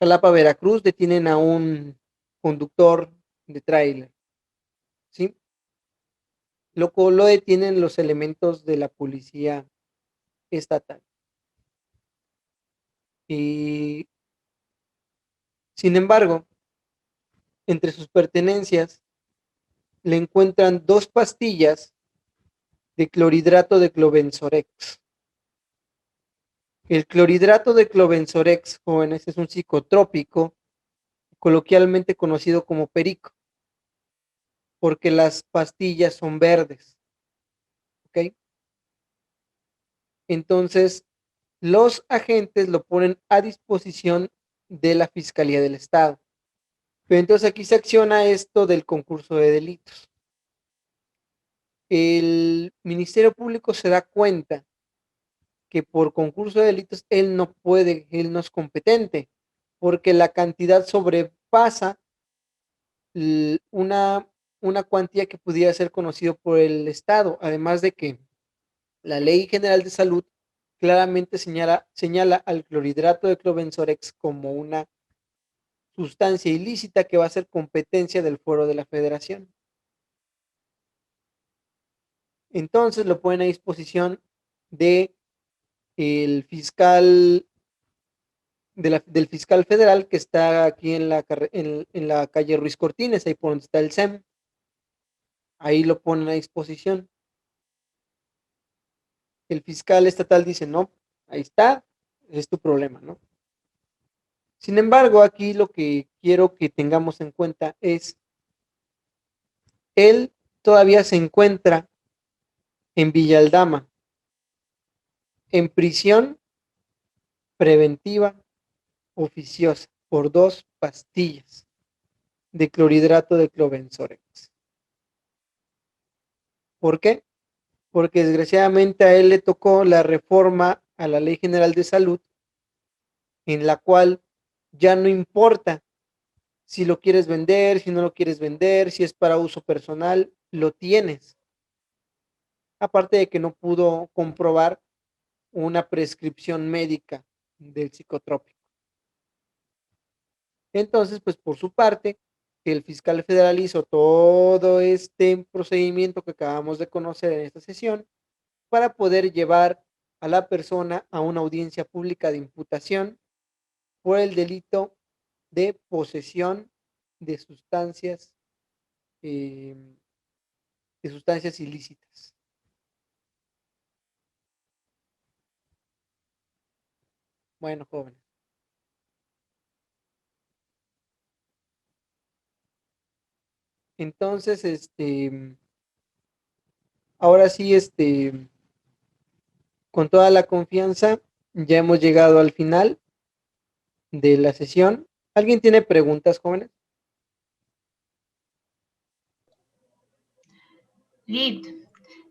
Jalapa-Veracruz detienen a un conductor de tráiler, ¿sí? Lo detienen los elementos de la policía estatal. Y sin embargo, entre sus pertenencias le encuentran 2 pastillas de clorhidrato de clobenzorex. El clorhidrato de clobenzorex, jóvenes, es un psicotrópico coloquialmente conocido como perico, porque las pastillas son verdes, ¿ok? Entonces, los agentes lo ponen a disposición de la Fiscalía del Estado. Pero entonces aquí se acciona esto del concurso de delitos. El Ministerio Público se da cuenta que por concurso de delitos él no puede, él no es competente, porque la cantidad sobrepasa una, una cuantía que pudiera ser conocido por el Estado, además de que la Ley General de Salud claramente señala al clorhidrato de clobenzorex como una sustancia ilícita que va a ser competencia del Foro de la Federación. Entonces lo ponen a disposición de el fiscal del fiscal federal que está aquí en la calle Ruiz Cortines, ahí por donde está el SEM. Ahí lo ponen a disposición. El fiscal estatal dice, no, ahí está, es tu problema, ¿no? Sin embargo, aquí lo que quiero que tengamos en cuenta es, él todavía se encuentra en Villa Aldama, en prisión preventiva oficiosa, por 2 pastillas de clorhidrato de clobenzorex. ¿Por qué? Porque desgraciadamente a él le tocó la reforma a la Ley General de Salud, en la cual ya no importa si lo quieres vender, si no lo quieres vender, si es para uso personal, lo tienes. Aparte de que no pudo comprobar una prescripción médica del psicotrópico. Entonces, pues por su parte, el fiscal federal hizo todo este procedimiento que acabamos de conocer en esta sesión para poder llevar a la persona a una audiencia pública de imputación por el delito de posesión de eh, sustancias ilícitas. Bueno, jóvenes. Entonces, ahora sí, con toda la confianza, ya hemos llegado al final de la sesión. ¿Alguien tiene preguntas, jóvenes? Lid,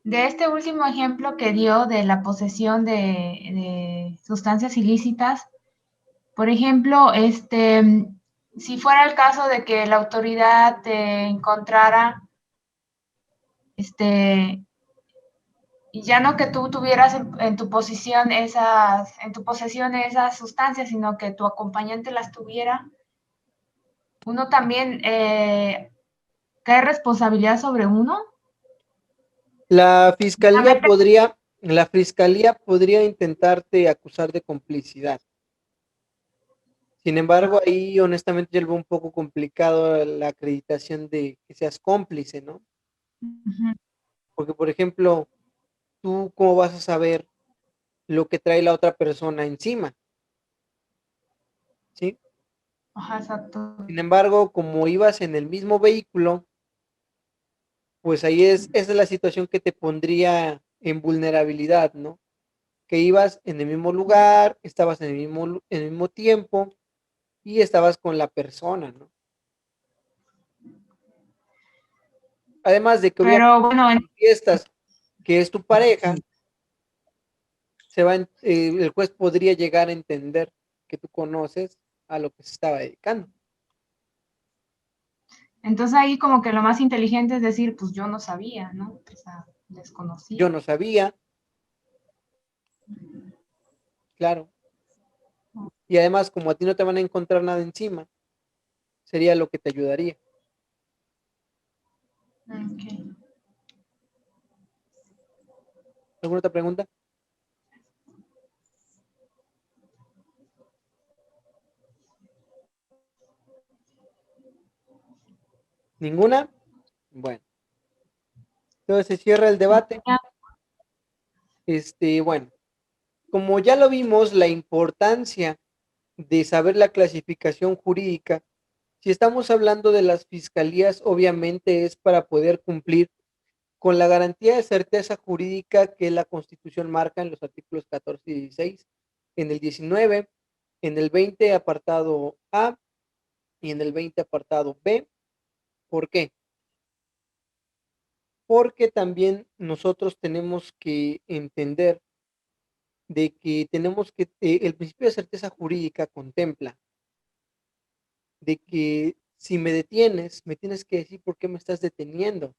De este último ejemplo que dio de la posesión de sustancias ilícitas, por ejemplo, si fuera el caso de que la autoridad te encontrara, y ya no que tú tuvieras en tu posesión esas sustancias, sino que tu acompañante las tuviera, uno también cae responsabilidad sobre uno. La fiscalía Realmente, podría intentarte acusar de complicidad. Sin embargo, ahí honestamente yo lo veo un poco complicado la acreditación de que seas cómplice, ¿no? ujú, Porque, por ejemplo, ¿tú cómo vas a saber lo que trae la otra persona encima? ¿Sí? ajá, exacto. Sin embargo, como ibas en el mismo vehículo, pues ahí esa es la situación que te pondría en vulnerabilidad, ¿no? Que ibas en el mismo lugar, estabas en el mismo tiempo y estabas con la persona, ¿no? Además de que obviamente Pero bueno, manifiestas que es tu pareja, el juez podría llegar a entender que tú conoces a lo que se estaba dedicando. entonces ahí como que lo más inteligente es decir, pues yo no sabía, ¿no? O sea, Yo desconocía. no sabía, claro. Y además, como a ti no te van a encontrar nada encima, sería lo que te ayudaría. Okay. ¿Alguna otra pregunta? ¿Ninguna? Bueno, entonces se cierra el debate. Bueno, como ya lo vimos, la importancia de saber la clasificación jurídica, si estamos hablando de las fiscalías, obviamente es para poder cumplir con la garantía de certeza jurídica que la Constitución marca en los artículos 14 y 16, en el 19, en el 20 apartado A y en el 20 apartado B. ¿Por qué? Porque también nosotros tenemos que entender de que tenemos que, el principio de certeza jurídica contempla de que si me detienes, me tienes que decir por qué me estás deteniendo.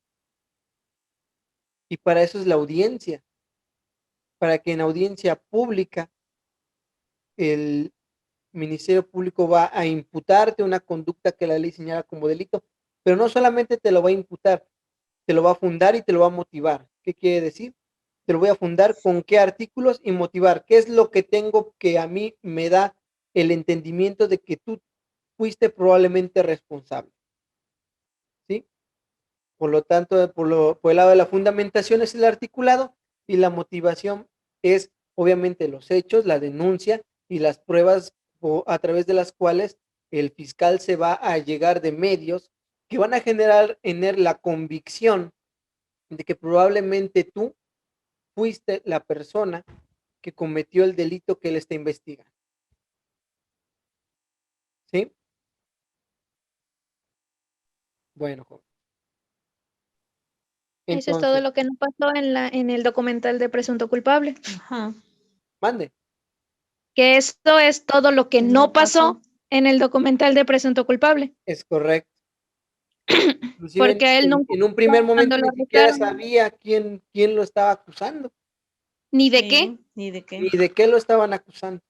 Y para eso es la audiencia, para que en audiencia pública el Ministerio Público va a imputarte una conducta que la ley señala como delito, pero no solamente te lo va a imputar, te lo va a fundar y te lo va a motivar. ¿Qué quiere decir? Te lo voy a fundar con qué artículos y motivar. ¿Qué es lo que tengo que a mí me da el entendimiento de que tú fuiste probablemente responsable? ¿Sí? Por lo tanto, por el lado de la fundamentación es el articulado y la motivación es obviamente los hechos, la denuncia y las pruebas a través de las cuales el fiscal se va a llegar de medios que van a generar en él la convicción de que probablemente tú fuiste la persona que cometió el delito que él está investigando. ¿Sí? Bueno, joven. Eso es todo Entonces, lo que no pasó en el documental de presunto culpable. Ajá. mande. Que esto es todo lo que no No pasó pasó. en el documental de presunto culpable. Es correcto. Inclusive Porque a él nunca, en un primer cuando momento lo ni siquiera arrestaron, sabía quién lo estaba acusando, ni de qué. Sí, ni de qué. ni de qué lo estaban acusando.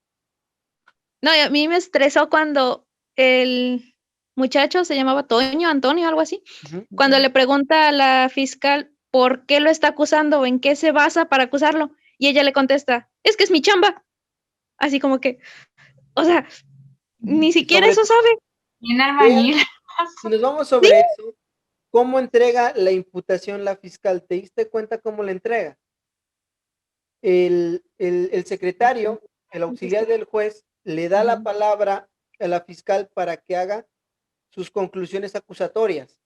No, y a mí me estresó cuando el muchacho se llamaba Toño, Antonio, algo así, Ujú. cuando le pregunta a la fiscal por qué lo está acusando o en qué se basa para acusarlo, y ella le contesta, es que es mi chamba. Así como que, o sea, ni Y siquiera sobre, eso sabe. Bien vean, albañil. si nos vamos Sí, sobre eso, ¿cómo entrega la imputación la fiscal? ¿Te diste cuenta cómo la entrega? El secretario, el auxiliar del juez, le da la Ujú. palabra a la fiscal para que haga sus conclusiones acusatorias.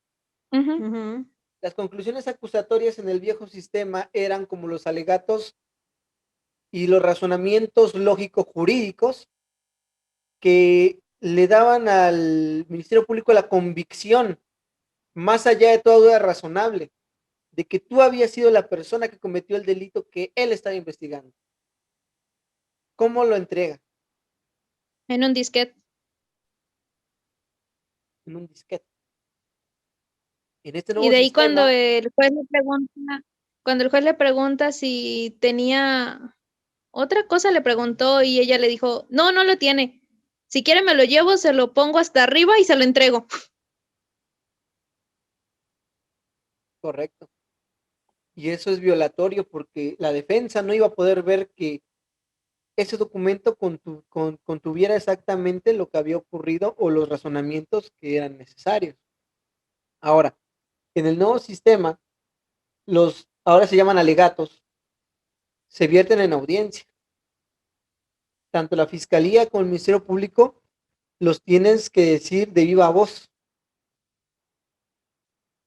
ujú, Ujú. Las conclusiones acusatorias en el viejo sistema eran como los alegatos y los razonamientos lógico-jurídicos que le daban al Ministerio Público la convicción, más allá de toda duda razonable, de que tú habías sido la persona que cometió el delito que él estaba investigando. ¿Cómo lo entrega? En un disquete. En un disquete. En este Y nuevo de ahí sistema, cuando el juez le pregunta si tenía otra cosa, le preguntó y ella le dijo, no, no lo tiene. Si quiere me lo llevo, se lo pongo hasta arriba y se lo entrego. correcto. Y eso es violatorio porque la defensa no iba a poder ver que ese documento contuviera exactamente lo que había ocurrido o los razonamientos que eran necesarios. Ahora, en el nuevo sistema, ahora se llaman alegatos, se vierten en audiencia. Tanto la fiscalía como el Ministerio Público los tienes que decir de viva voz.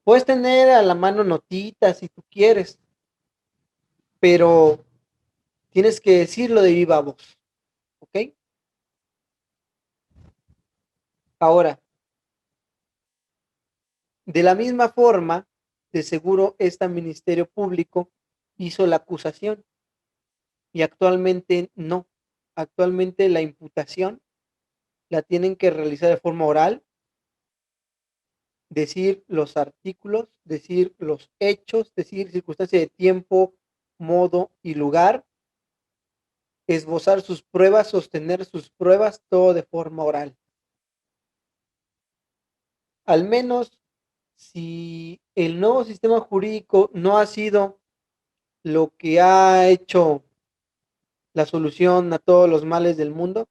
Puedes tener a la mano notitas si tú quieres, pero tienes que decirlo de viva voz. ¿Ok? Ahora, de la misma forma, de seguro este Ministerio Público hizo la acusación y actualmente no. Actualmente la imputación la tienen que realizar de forma oral, decir los artículos, decir los hechos, decir circunstancia de tiempo, modo y lugar, esbozar sus pruebas, sostener sus pruebas, todo de forma oral. Al menos si el nuevo sistema jurídico no ha sido lo que ha hecho la solución a todos los males del mundo,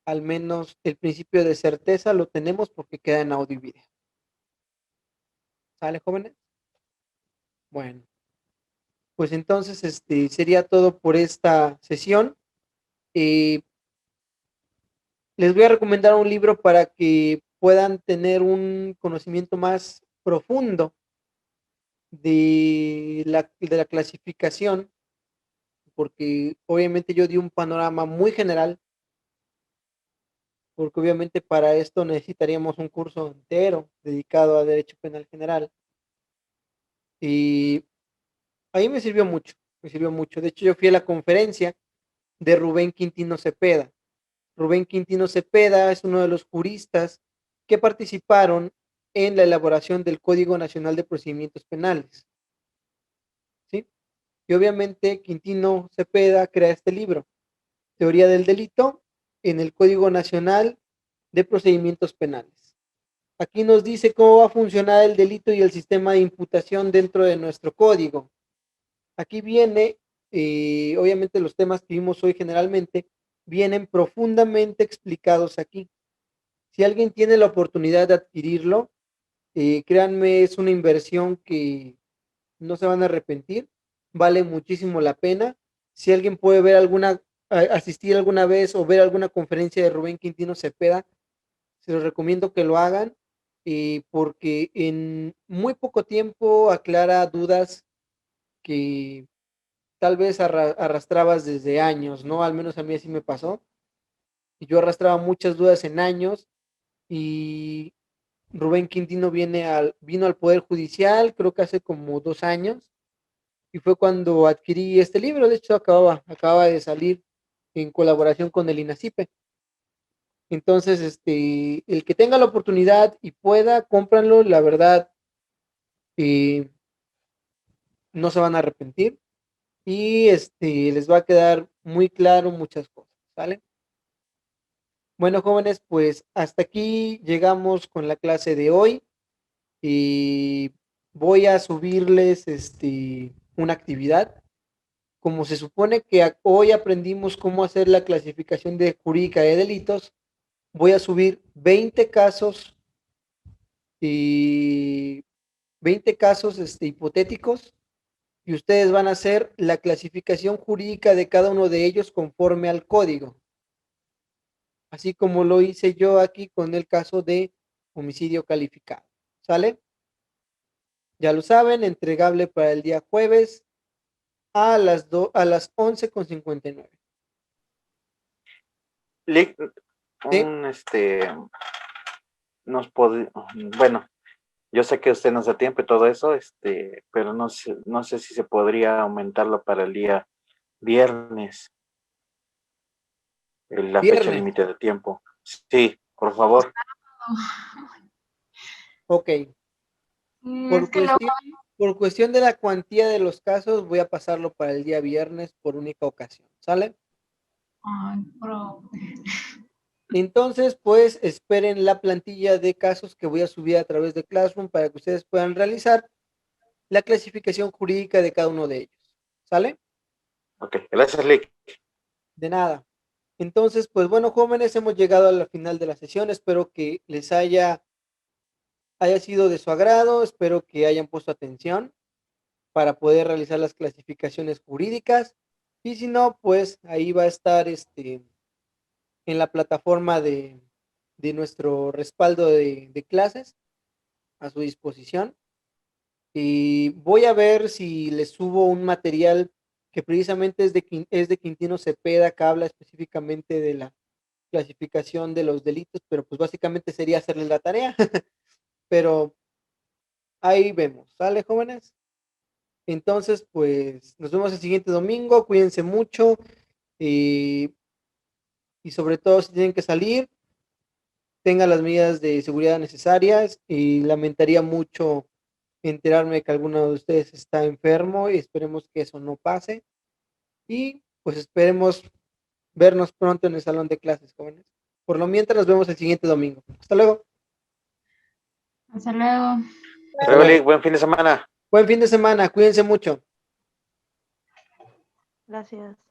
al menos el principio de certeza lo tenemos porque queda en audio y video. ¿Sale, jóvenes? Bueno, pues entonces sería todo por esta sesión. Les voy a recomendar un libro para que puedan tener un conocimiento más profundo de la clasificación, porque obviamente yo di un panorama muy general, porque obviamente para esto necesitaríamos un curso entero dedicado a Derecho Penal General. Y ahí me sirvió mucho, me sirvió mucho. De hecho, yo fui a la conferencia de Rubén Quintino Cepeda. Rubén Quintino Cepeda es uno de los juristas que participaron en la elaboración del Código Nacional de Procedimientos Penales. ¿Sí? Y obviamente Quintino Cepeda crea este libro, Teoría del Delito en el Código Nacional de Procedimientos Penales. Aquí nos dice cómo va a funcionar el delito y el sistema de imputación dentro de nuestro código. Aquí viene, obviamente los temas que vimos hoy generalmente vienen profundamente explicados aquí. Si alguien tiene la oportunidad de adquirirlo, créanme, es una inversión que no se van a arrepentir, vale muchísimo la pena. Si alguien puede ver asistir alguna vez o ver alguna conferencia de Rubén Quintino Cepeda, se los recomiendo que lo hagan, porque en muy poco tiempo aclara dudas que tal vez arrastrabas desde años, ¿no? Al menos a mí así me pasó. Y yo arrastraba muchas dudas en años y Rubén Quintino vino al Poder Judicial, creo que hace como 2 años, y fue cuando adquirí este libro. De hecho acababa de salir en colaboración con el INACIPE. Entonces, el que tenga la oportunidad y pueda, cómpranlo, la verdad, no se van a arrepentir y les va a quedar muy claro muchas cosas, ¿sale? Bueno, jóvenes, pues hasta aquí llegamos con la clase de hoy y voy a subirles una actividad. Como se supone que hoy aprendimos cómo hacer la clasificación de jurídica de delitos, voy a subir 20 casos y 20 casos hipotéticos y ustedes van a hacer la clasificación jurídica de cada uno de ellos conforme al código, así como lo hice yo aquí con el caso de homicidio calificado. ¿Sale? Ya lo saben, entregable para el día jueves a las 11:59. ¿Sí? Bueno, Yo sé que usted nos da tiempo y todo eso, pero no sé si se podría aumentarlo para el día viernes, la fecha Viernes. límite de tiempo. Sí, por favor. Ok. Sí, es que luego, Por cuestión de la cuantía de los casos, voy a pasarlo para el día viernes por única ocasión. ¿Sale? ay, bro, Entonces, pues esperen la plantilla de casos que voy a subir a través de Classroom para que ustedes puedan realizar la clasificación jurídica de cada uno de ellos. ¿Sale? Ok, gracias, Lick. De nada. Entonces, pues bueno, jóvenes, hemos llegado a la final de la sesión. Espero que les haya sido de su agrado. Espero que hayan puesto atención para poder realizar las clasificaciones jurídicas. Y si no, pues ahí va a estar en la plataforma de nuestro respaldo de clases a su disposición. Y voy a ver si les subo un material que precisamente es de Quintino Cepeda, que habla específicamente de la clasificación de los delitos, pero pues básicamente sería hacerles la tarea. Pero ahí vemos, ¿sale, jóvenes? Entonces, pues nos vemos el siguiente domingo, cuídense mucho y sobre todo si tienen que salir, tengan las medidas de seguridad necesarias y lamentaría mucho enterarme que alguno de ustedes está enfermo y esperemos que eso no pase y pues esperemos vernos pronto en el salón de clases, jóvenes. Por lo mientras nos vemos el siguiente domingo. Hasta luego. hasta luego. Hasta Luego, luego. Lick, buen fin de semana. Buen fin de semana, cuídense mucho. Gracias.